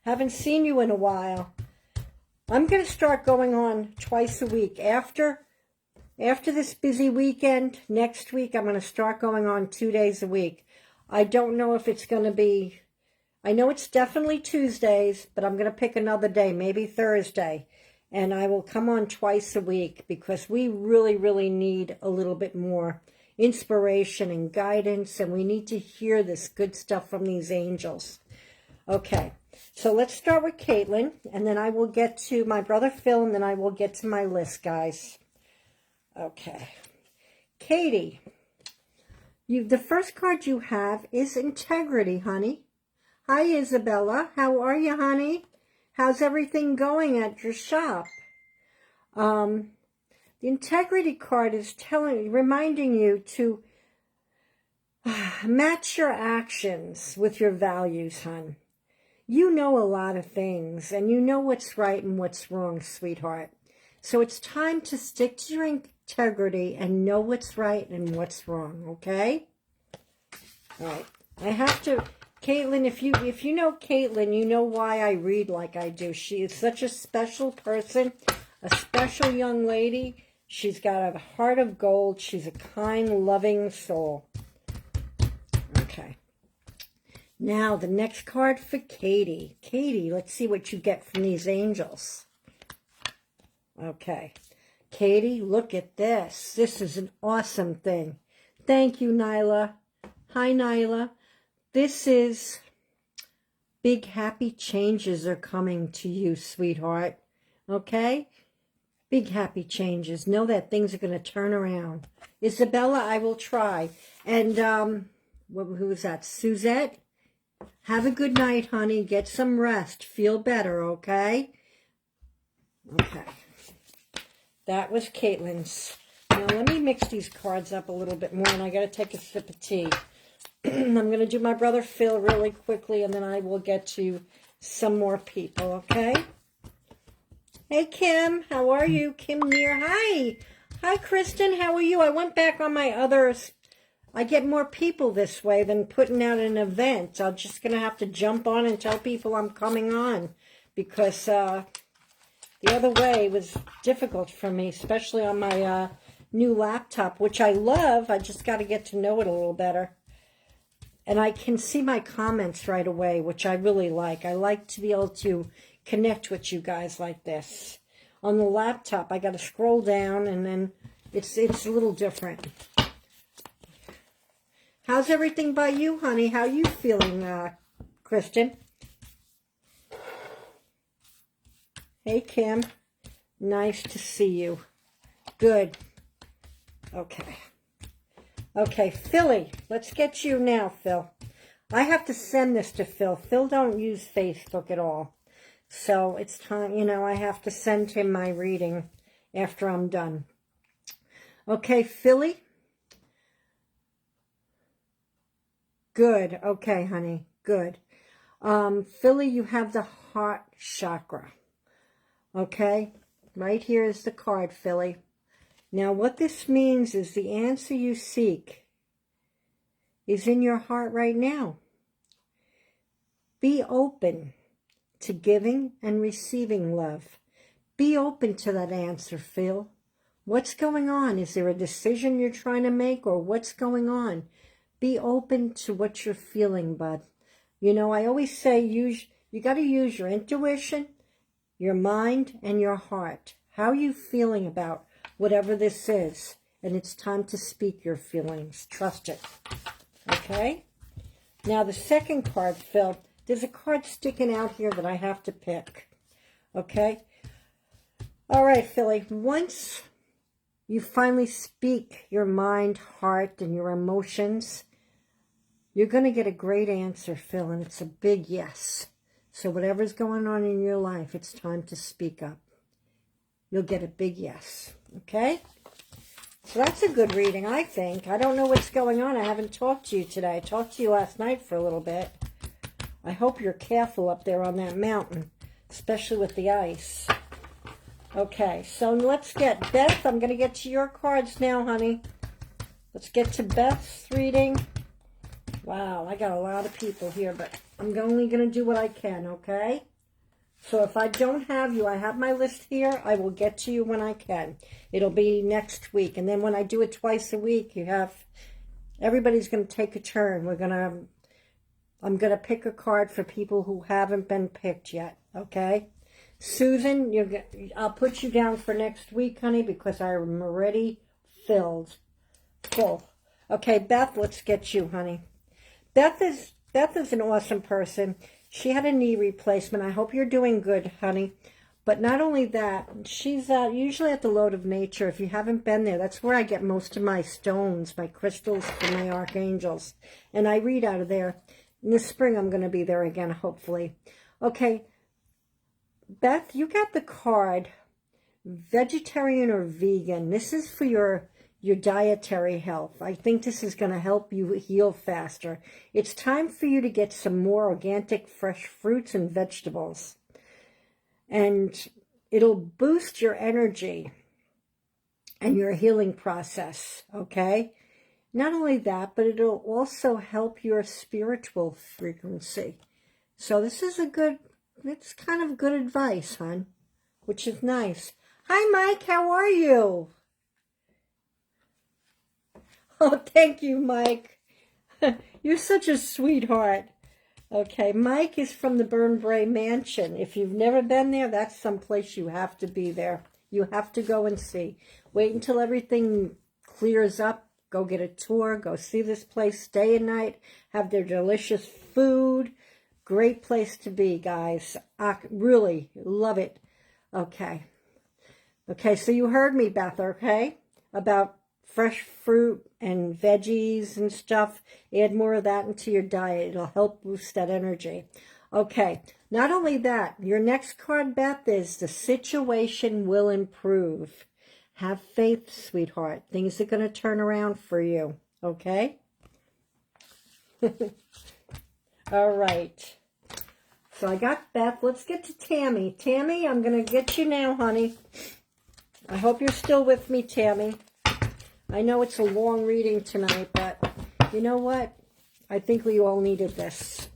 Haven't seen you in a while. I'm going to start going on twice a week. After this busy weekend, next week, I'm going to start going on 2 days a week. I don't know if it's going to be... I know it's definitely Tuesdays, but I'm going to pick another day, maybe Thursday. And I will come on twice a week because we really, really need a little bit more inspiration and guidance, and we need to hear this good stuff from these angels. Okay, so let's start with Caitlin, and then I will get to my brother Phil, and then I will get to my list, guys. Okay. Katie, the first card you have is integrity, honey. Hi, Isabella. How are you, honey? How's everything going at your shop? The integrity card is reminding you to match your actions with your values, hon. You know a lot of things, and you know what's right and what's wrong, sweetheart. So it's time to stick to your integrity and know what's right and what's wrong, okay? All right. I have to, Caitlin, if you know Caitlin, you know why I read like I do. She is such a special person, a special young lady. She's got a heart of gold. She's a kind, loving soul. Okay. Now, the next card for Katie. Katie, let's see what you get from these angels. Okay. Katie, look at this. This is an awesome thing. Thank you, Nyla. Hi, Nyla. This is big happy changes are coming to you, sweetheart. Okay? Big happy changes. Know that things are going to turn around. Isabella, I will try. And, who is that? Suzette? Have a good night, honey. Get some rest. Feel better, okay? Okay. That was Caitlin's. Now, let me mix these cards up a little bit more, and I got to take a sip of tea. I'm going to do my brother Phil really quickly, and then I will get to some more people, okay? Hey, Kim. How are you? Kim Near. Hi. Hi, Kristen. How are you? I went back on my others. I get more people this way than putting out an event. I'm just going to have to jump on and tell people I'm coming on, because the other way was difficult for me, especially on my new laptop, which I love. I just got to get to know it a little better. And I can see my comments right away, which I really like. I like to be able to connect with you guys like this. On the laptop, I got to scroll down, and then it's a little different. How's everything by you, honey? How you feeling, Kristen? Hey, Kim. Nice to see you. Good. Okay. Okay, Philly. Let's get you now, Phil. I have to send this to Phil. Phil don't use Facebook at all. So it's time, you know, I have to send him my reading after I'm done. Okay, Philly. Good. Okay, honey. Good. Philly, you have the heart chakra. Okay? Right here is the card, Philly. Now, what this means is the answer you seek is in your heart right now. Be open to giving and receiving love. Be open to that answer, Phil. What's going on? Is there a decision you're trying to make, or what's going on? Be open to what you're feeling, bud. You know, I always say you got to use your intuition, your mind, and your heart. How are you feeling about whatever this is? And it's time to speak your feelings. Trust it. Okay? Now, the second card, Phil, there's a card sticking out here that I have to pick. Okay? All right, Philly. Once you finally speak your mind, heart, and your emotions, you're going to get a great answer, Phil, and it's a big yes. So whatever's going on in your life, it's time to speak up. You'll get a big yes. Okay? So that's a good reading, I think. I don't know what's going on. I haven't talked to you today. I talked to you last night for a little bit. I hope you're careful up there on that mountain, especially with the ice. Okay, so let's get Beth. I'm going to get to your cards now, honey. Let's get to Beth's reading. Wow, I got a lot of people here, but I'm only going to do what I can, okay? So if I don't have you, I have my list here. I will get to you when I can. It'll be next week. And then when I do it twice a week, everybody's going to take a turn. I'm going to pick a card for people who haven't been picked yet, okay? Susan, I'll put you down for next week, honey, because I'm already full. Okay, Beth, let's get you, honey. Beth is an awesome person. She had a knee replacement. I hope you're doing good, honey. But not only that, she's usually at the Lodes of Nature. If you haven't been there, that's where I get most of my stones, my crystals, and my archangels. And I read out of there. In the spring, I'm going to be there again, hopefully. Okay, Beth, you got the card, vegetarian or vegan. This is for your dietary health. I think this is going to help you heal faster. It's time for you to get some more organic, fresh fruits and vegetables. And it'll boost your energy and your healing process, okay? not only that, but it'll also help your spiritual frequency. So this is it's kind of good advice, hon, which is nice. Hi, Mike, how are you? Oh, thank you, Mike. You're such a sweetheart. Okay, Mike is from the Burnbrae Mansion. If you've never been there, that's someplace you have to be there. You have to go and see. Wait until everything clears up. Go get a tour. Go see this place. Stay a night. Have their delicious food. Great place to be, guys. I really love it. Okay. Okay, so you heard me, Beth, okay? About fresh fruit and veggies and stuff. Add more of that into your diet. It'll help boost that energy. Okay, not only that, your next card, Beth, is the situation will improve. Have faith, sweetheart. Things are going to turn around for you, okay? All right. So I got Beth. Let's get to Tammy. Tammy, I'm going to get you now, honey. I hope you're still with me, Tammy. I know it's a long reading tonight, but you know what? I think we all needed this.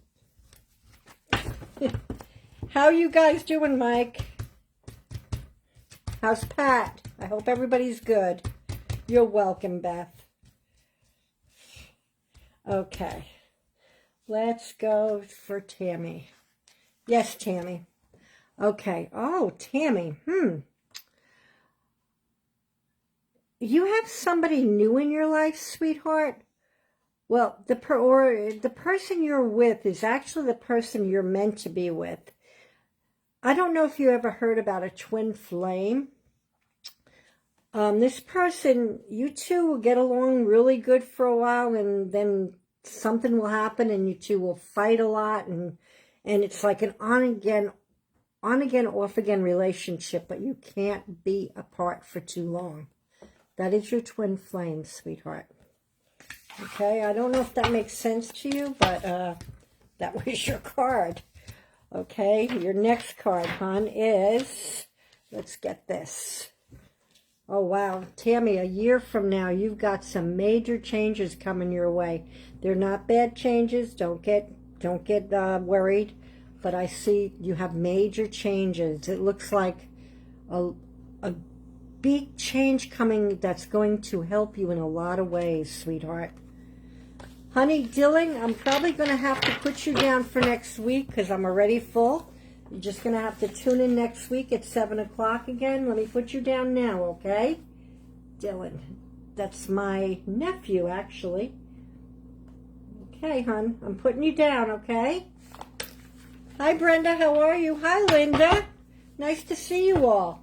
How you guys doing, Mike? How's Pat? I hope everybody's good. You're welcome, Beth. Okay. Let's go for Tammy. Yes, Tammy. Okay. Oh, Tammy. You have somebody new in your life, sweetheart? Well, the person you're with is actually the person you're meant to be with. I don't know if you ever heard about a twin flame. This person, you two will get along really good for a while, and then something will happen, and you two will fight a lot, and it's like an on-again, off-again relationship, but you can't be apart for too long. That is your twin flame, sweetheart. Okay, I don't know if that makes sense to you, but that was your card. Okay, your next card, hon, is, let's get this. Oh, wow. Tammy, a year from now, you've got some major changes coming your way. They're not bad changes. Don't get worried. But I see you have major changes. It looks like a big change coming that's going to help you in a lot of ways, sweetheart. Honey, Dylan, I'm probably going to have to put you down for next week because I'm already full. You're just going to have to tune in next week at 7 o'clock again. Let me put you down now, okay? Dylan, that's my nephew, actually. Okay, hon, I'm putting you down, okay? Hi, Brenda, how are you? Hi, Linda. Nice to see you all.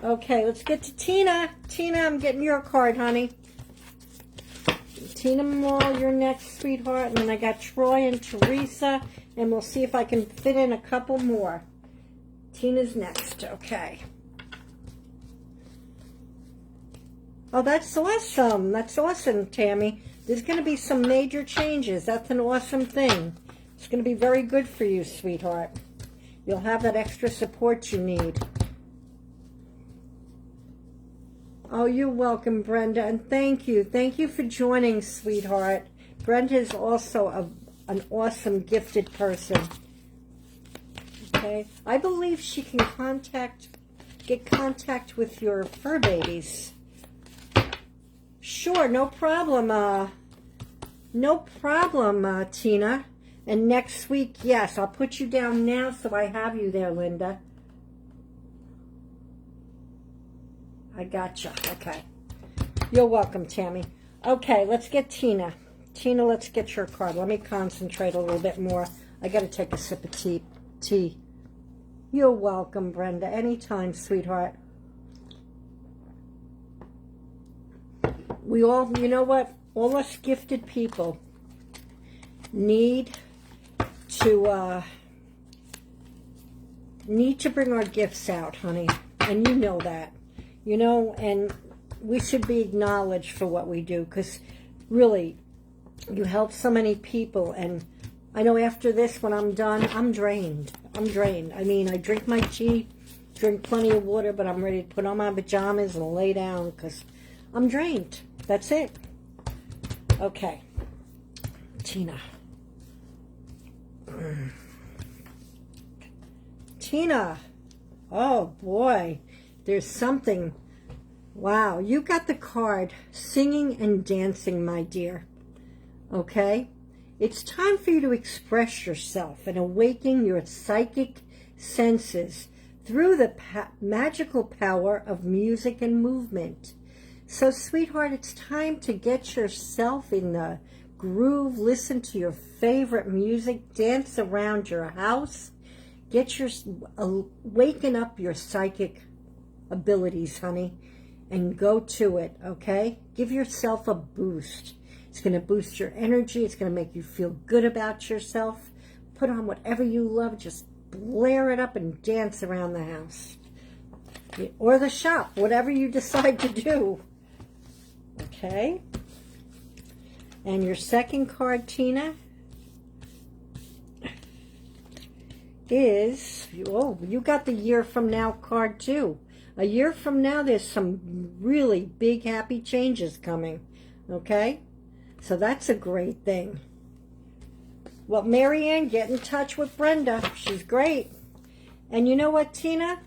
Okay, let's get to Tina. Tina, I'm getting your card, honey. Tina Mall, you're next, sweetheart. And then I got Troy and Teresa, and we'll see if I can fit in a couple more. Tina's next, okay. Oh, that's awesome. That's awesome, Tammy. There's going to be some major changes. That's an awesome thing. It's going to be very good for you, sweetheart. You'll have that extra support you need. Oh, you're welcome, Brenda, and thank you. Thank you for joining, sweetheart. Brenda is also an awesome, gifted person. Okay? I believe she can get contact with your fur babies. Sure, no problem. Tina. And next week, yes, I'll put you down now so I have you there, Linda. I gotcha. Okay. You're welcome, Tammy. Okay, let's get Tina. Tina, let's get your card. Let me concentrate a little bit more. I got to take a sip of tea. You're welcome, Brenda. Anytime, sweetheart. We all, you know what? All us gifted people need to bring our gifts out, honey. And you know that. You know, and we should be acknowledged for what we do, because really, you help so many people, and I know after this, when I'm done, I'm drained. I'm drained. I mean, I drink my tea, drink plenty of water, but I'm ready to put on my pajamas and lay down, because I'm drained. That's it. Okay, Tina. Tina. Oh, boy. There's something. Wow, you got the card singing and dancing, my dear. Okay? It's time for you to express yourself and awaken your psychic senses through the magical power of music and movement. So, sweetheart, it's time to get yourself in the groove, listen to your favorite music, dance around your house, waken up your psychic abilities, honey, and go to it, okay? Give yourself a boost. It's going to boost your energy. It's going to make you feel good about yourself. Put on whatever you love. Just blare it up and dance around the house. Or the shop, whatever you decide to do. Okay? And your second card, Tina, is, oh, you got the year from now card too. A year from now, there's some really big happy changes coming. Okay? So that's a great thing. Well, Marianne, get in touch with Brenda. She's great. And you know what, Tina?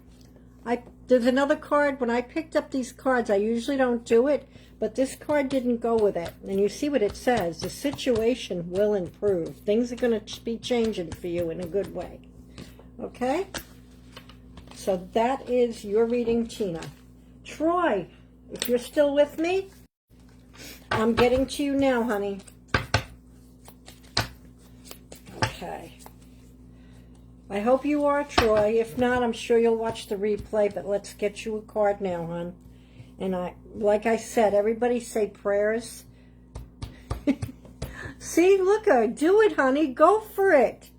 There's another card. When I picked up these cards, I usually don't do it, but this card didn't go with it. And you see what it says. The situation will improve. Things are going to be changing for you in a good way. Okay? So that is your reading, Tina. Troy, if you're still with me, I'm getting to you now, honey. Okay. I hope you are, Troy. If not, I'm sure you'll watch the replay, but let's get you a card now, hon. And like I said, everybody say prayers. See, look, do it, honey. Go for it.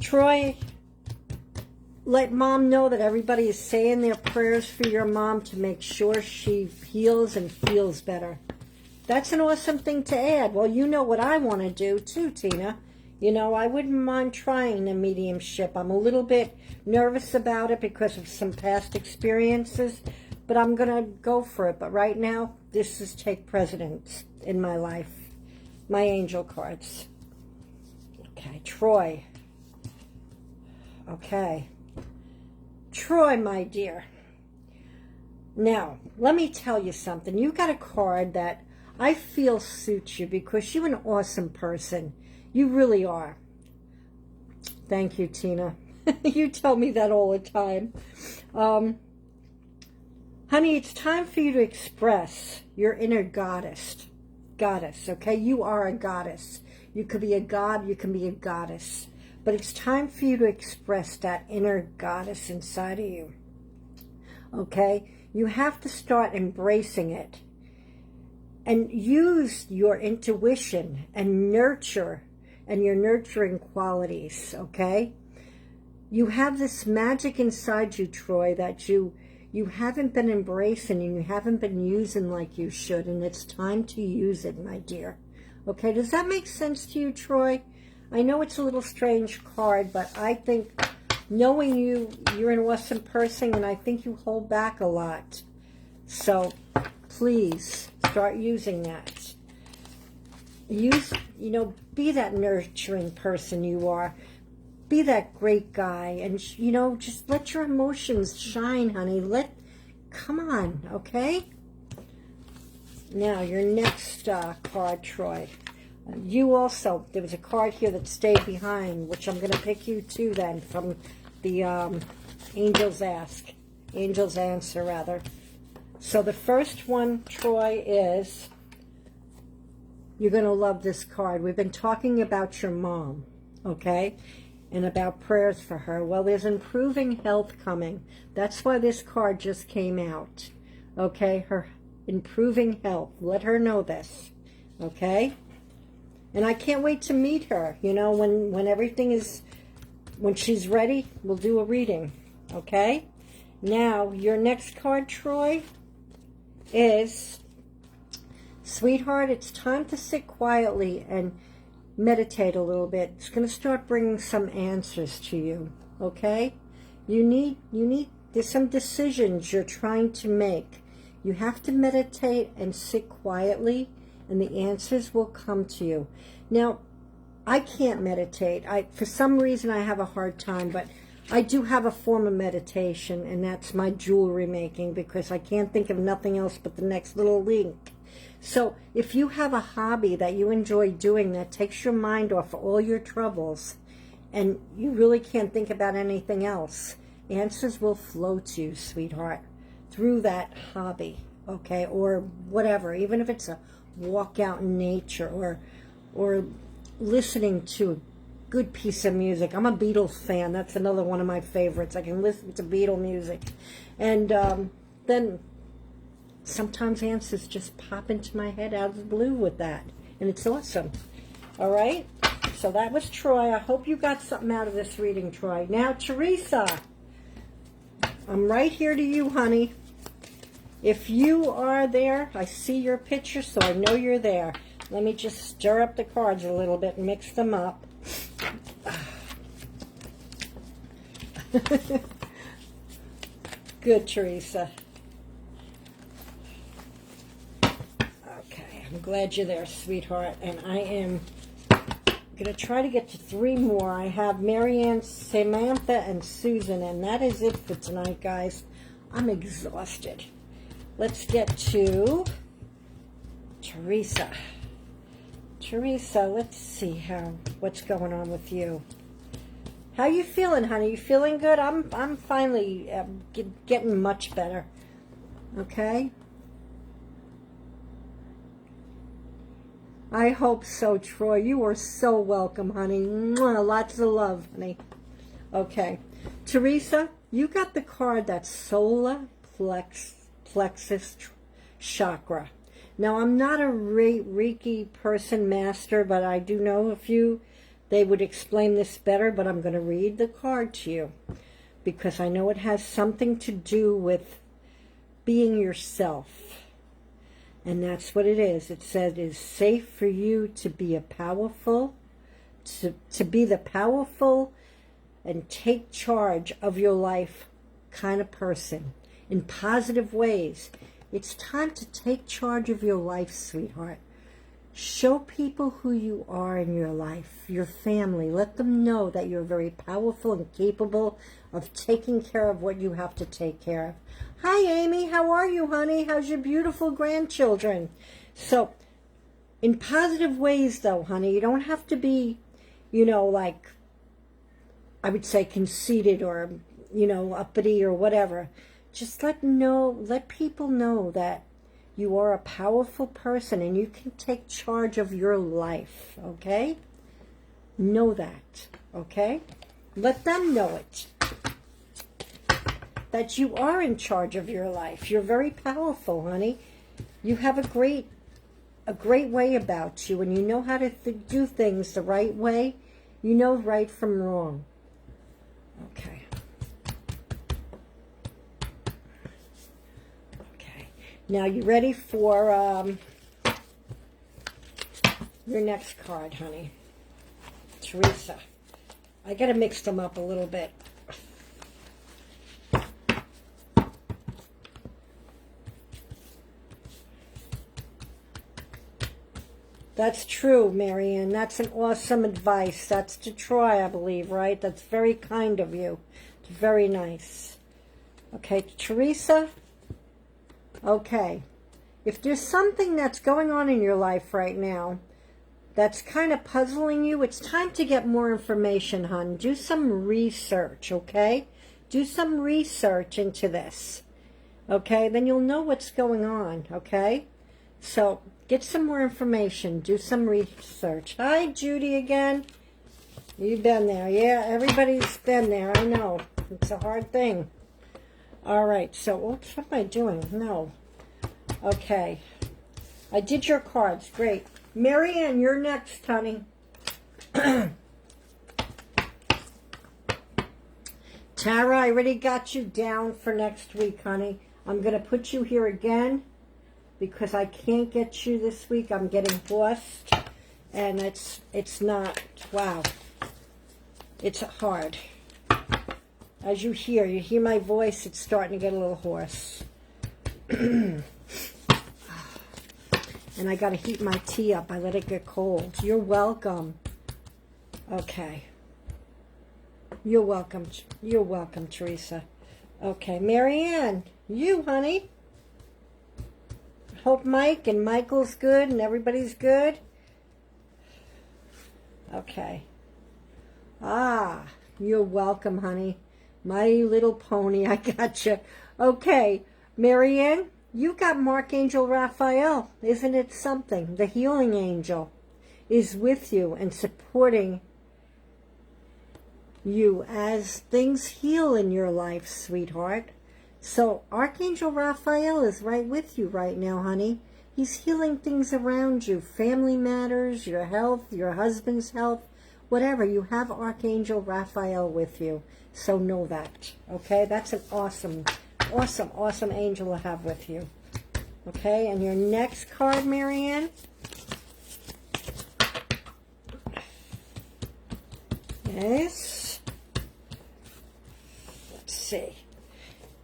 Troy, let Mom know that everybody is saying their prayers for your mom to make sure she heals and feels better. That's an awesome thing to add. Well, you know what I want to do too, Tina. You know, I wouldn't mind trying the mediumship. I'm a little bit nervous about it because of some past experiences, but I'm going to go for it. But right now, this is take precedence in my life. My angel cards. Okay, Troy. Okay. Troy, my dear. Now, let me tell you something. You got a card that I feel suits you because you're an awesome person. You really are. Thank you, Tina. You tell me that all the time. Honey, it's time for you to express your inner goddess. Goddess, okay? You are a goddess. You could be a god, you can be a goddess. But it's time for you to express that inner goddess inside of you. Okay? You have to start embracing it. And use your intuition and nurture and your nurturing qualities, okay? You have this magic inside you, Troy, that you haven't been embracing and you haven't been using like you should, and it's time to use it, my dear. Okay, does that make sense to you, Troy? I know it's a little strange card, but I think knowing you, you're an awesome person, and I think you hold back a lot. So please start using that. Be that nurturing person you are. Be that great guy, and just let your emotions shine, honey. Come on, okay? Now, your next card, Troy. You also, there was a card here that stayed behind, which I'm going to pick you too then from the Angel's Answer, rather. So the first one, Troy, is, you're going to love this card. We've been talking about your mom, okay? And about prayers for her. Well, there's improving health coming. That's why this card just came out, okay? Her improving health. Let her know this, okay? And I can't wait to meet her. When everything is, when she's ready, we'll do a reading, okay? Now, your next card, Troy, is, sweetheart, it's time to sit quietly and meditate a little bit. It's going to start bringing some answers to you, okay? There's some decisions you're trying to make. You have to meditate and sit quietly, and the answers will come to you. Now, I can't meditate. For some reason, I have a hard time, but I do have a form of meditation, and that's my jewelry making, because I can't think of nothing else but the next little link. So if you have a hobby that you enjoy doing that takes your mind off all your troubles, and you really can't think about anything else, answers will flow to you, sweetheart, through that hobby, okay, or whatever, even if it's a walk out in nature, or listening to a good piece of music. I'm a Beatles fan. That's another one of my favorites. I can listen to Beatle music. And then sometimes answers just pop into my head out of the blue with that. And it's awesome. All right? So that was Troy. I hope you got something out of this reading, Troy. Now, Teresa, I'm right here to you, honey. If you are there, I see your picture, so I know you're there. Let me just stir up the cards a little bit and mix them up. Good, Teresa. Okay, I'm glad you're there, sweetheart. And I am going to try to get to 3 more. I have Marianne, Samantha, and Susan, and that is it for tonight, guys. I'm exhausted. Let's get to Teresa. Teresa, let's see what's going on with you. How you feeling, honey? You feeling good? I'm finally getting much better. Okay? I hope so, Troy. You are so welcome, honey. Mwah, lots of love, honey. Okay. Teresa, you got the card that's solar plexus chakra. Now, I'm not a Reiki person master, but I do know a few. They would explain this better, but I'm going to read the card to you because I know it has something to do with being yourself. And that's what it is. It says it is safe for you to be a powerful, to be the powerful and take charge of your life kind of person in positive ways. It's time to take charge of your life, sweetheart. Show people who you are in your life, your family. Let them know that you're very powerful and capable of taking care of what you have to take care of. Hi, Amy. How are you, honey? How's your beautiful grandchildren? So, in positive ways, though, honey, you don't have to be, like, I would say conceited or, uppity or whatever. Just let people know that you are a powerful person and you can take charge of your life, okay? Know that, okay? Let them know it. That you are in charge of your life. You're very powerful, honey. You have a great way about you, and you know how to do things the right way. You know right from wrong. Okay. Now, you ready for your next card, honey? Teresa. I got to mix them up a little bit. That's true, Marianne. That's an awesome advice. That's to Troy, I believe, right? That's very kind of you. It's very nice. Okay, Teresa. Okay, if there's something that's going on in your life right now that's kind of puzzling you, it's time to get more information, hon. Do some research, okay? Do some research into this, okay? Then you'll know what's going on, okay? So get some more information. Do some research. Hi, Judy again. You've been there. Yeah, everybody's been there. I know. It's a hard thing. All right, so what am I doing? No. Okay. I did your cards. Great. Marianne, you're next, honey. Tara, I already got you down for next week, honey. I'm going to put you here again because I can't get you this week. I'm getting hoarse, and it's not, wow. It's hard. As you hear my voice, it's starting to get a little hoarse. And I got to heat my tea up. I let it get cold. You're welcome. Okay. You're welcome. You're welcome, Teresa. Okay, Marianne, you, honey. Hope Mike and Michael's good and everybody's good. Okay. Ah, you're welcome, honey. My little pony, I gotcha. Okay, Marianne, you got Archangel Raphael. Isn't it something? The healing angel is with you and supporting you as things heal in your life, sweetheart. So Archangel Raphael is right with you right now, honey. He's healing things around you, family matters, your health, your husband's health, whatever. You have Archangel Raphael with you. So know that, okay? That's an awesome, awesome, awesome angel to have with you. Okay, and your next card, Marianne. Yes. Let's see.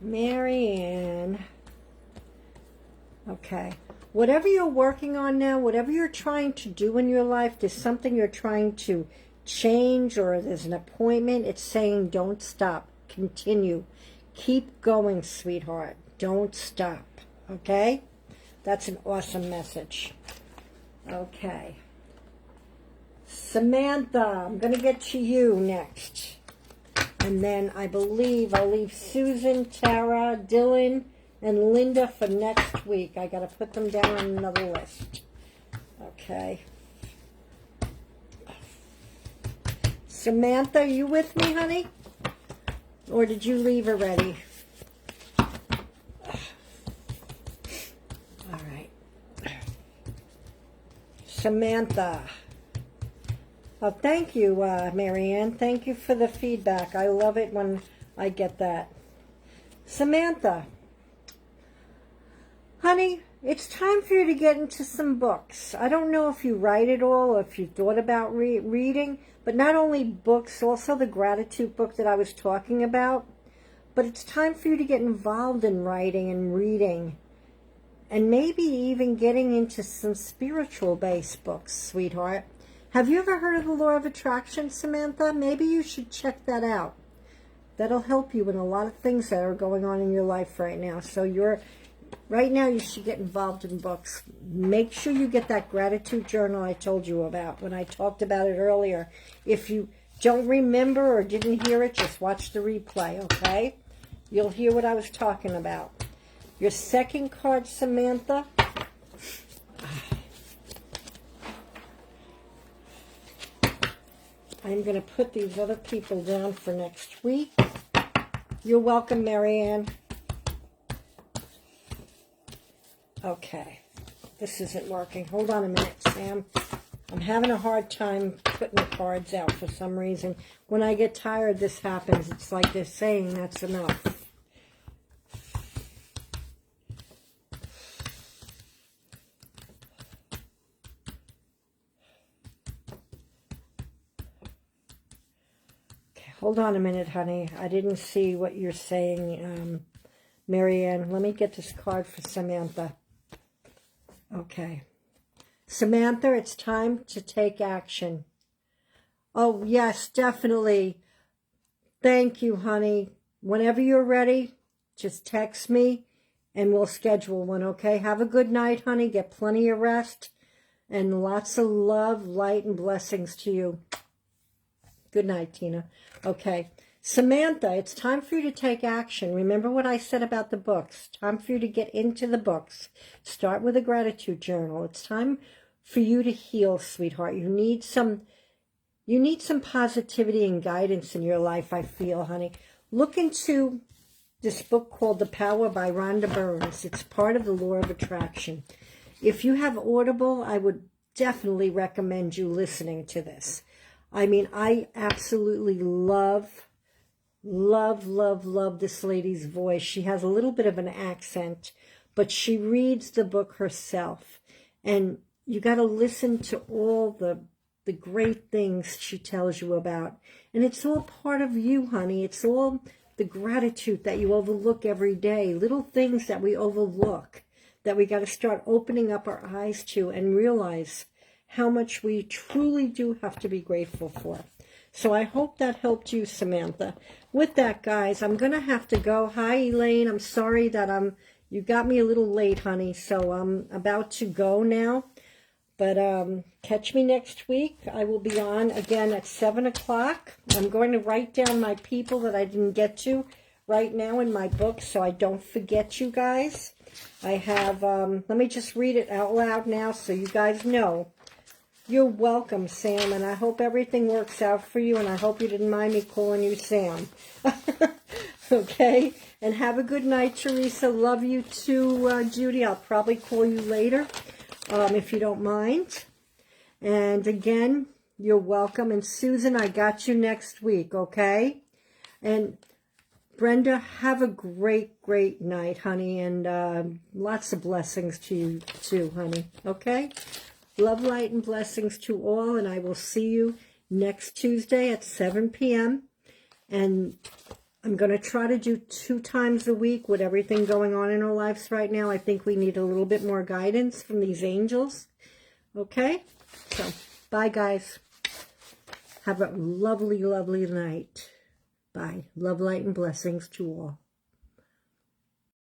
Marianne. Okay. Whatever you're working on now, whatever you're trying to do in your life, there's something you're trying to change or there's an appointment, it's saying don't stop. Continue. Keep going, sweetheart. Don't stop. Okay? That's an awesome message. Okay. Samantha, I'm going to get to you next. And then I believe I'll leave Susan, Tara, Dylan, and Linda for next week. I got to put them down on another list. Okay. Samantha, are you with me, honey? Or did you leave already? All right. Samantha. Oh, thank you, Marianne. Thank you for the feedback. I love it when I get that. Samantha. Honey, it's time for you to get into some books. I don't know if you write at all or if you thought about reading, but not only books, also the gratitude book that I was talking about. But it's time for you to get involved in writing and reading. And maybe even getting into some spiritual-based books, sweetheart. Have you ever heard of the Law of Attraction, Samantha? Maybe you should check that out. That'll help you in a lot of things that are going on in your life right now. So right now you should get involved in books. Make sure you get that gratitude journal I told you about when I talked about it earlier. If you don't remember or didn't hear it, just watch the replay, okay? You'll hear what I was talking about. Your second card, Samantha. I'm going to put these other people down for next week. You're welcome, Marianne. Okay. This isn't working. Hold on a minute, Sam. I'm having a hard time putting the cards out for some reason. When I get tired, this happens. It's like they're saying that's enough. Hold on a minute, honey. I didn't see what you're saying, Marianne. Let me get this card for Samantha. Okay. Samantha, it's time to take action. Oh, yes, definitely. Thank you, honey. Whenever you're ready, just text me and we'll schedule one, okay? Have a good night, honey. Get plenty of rest and lots of love, light, and blessings to you. Good night, Tina. Okay. Samantha, it's time for you to take action. Remember what I said about the books. Time for you to get into the books. Start with a gratitude journal. It's time for you to heal, sweetheart. You need some positivity and guidance in your life, I feel, honey. Look into this book called The Power by Rhonda Burns. It's part of the Law of Attraction. If you have Audible, I would definitely recommend you listening to this. I mean, I absolutely love this lady's voice. She has a little bit of an accent, but she reads the book herself. And you got to listen to all the great things she tells you about. And it's all part of you, honey. It's all the gratitude that you overlook every day, little things that we overlook, that we got to start opening up our eyes to and realize how much we truly do have to be grateful for. So I hope that helped you, Samantha. With that, guys, I'm going to have to go. Hi, Elaine. I'm sorry that you got me a little late, honey. So I'm about to go now. But catch me next week. I will be on again at 7 o'clock. I'm going to write down my people that I didn't get to right now in my book so I don't forget you guys. I have, let me just read it out loud now so you guys know. You're welcome, Sam, and I hope everything works out for you, and I hope you didn't mind me calling you Sam. Okay? And have a good night, Teresa. Love you too, Judy. I'll probably call you later, if you don't mind. And again, you're welcome. And Susan, I got you next week, okay? And Brenda, have a great, great night, honey, and lots of blessings to you too, honey, okay? Love, light, and blessings to all, and I will see you next Tuesday at 7 p.m. And I'm going to try to do 2 times a week with everything going on in our lives right now. I think we need a little bit more guidance from these angels. Okay? So, bye, guys. Have a lovely, lovely night. Bye. Love, light, and blessings to all.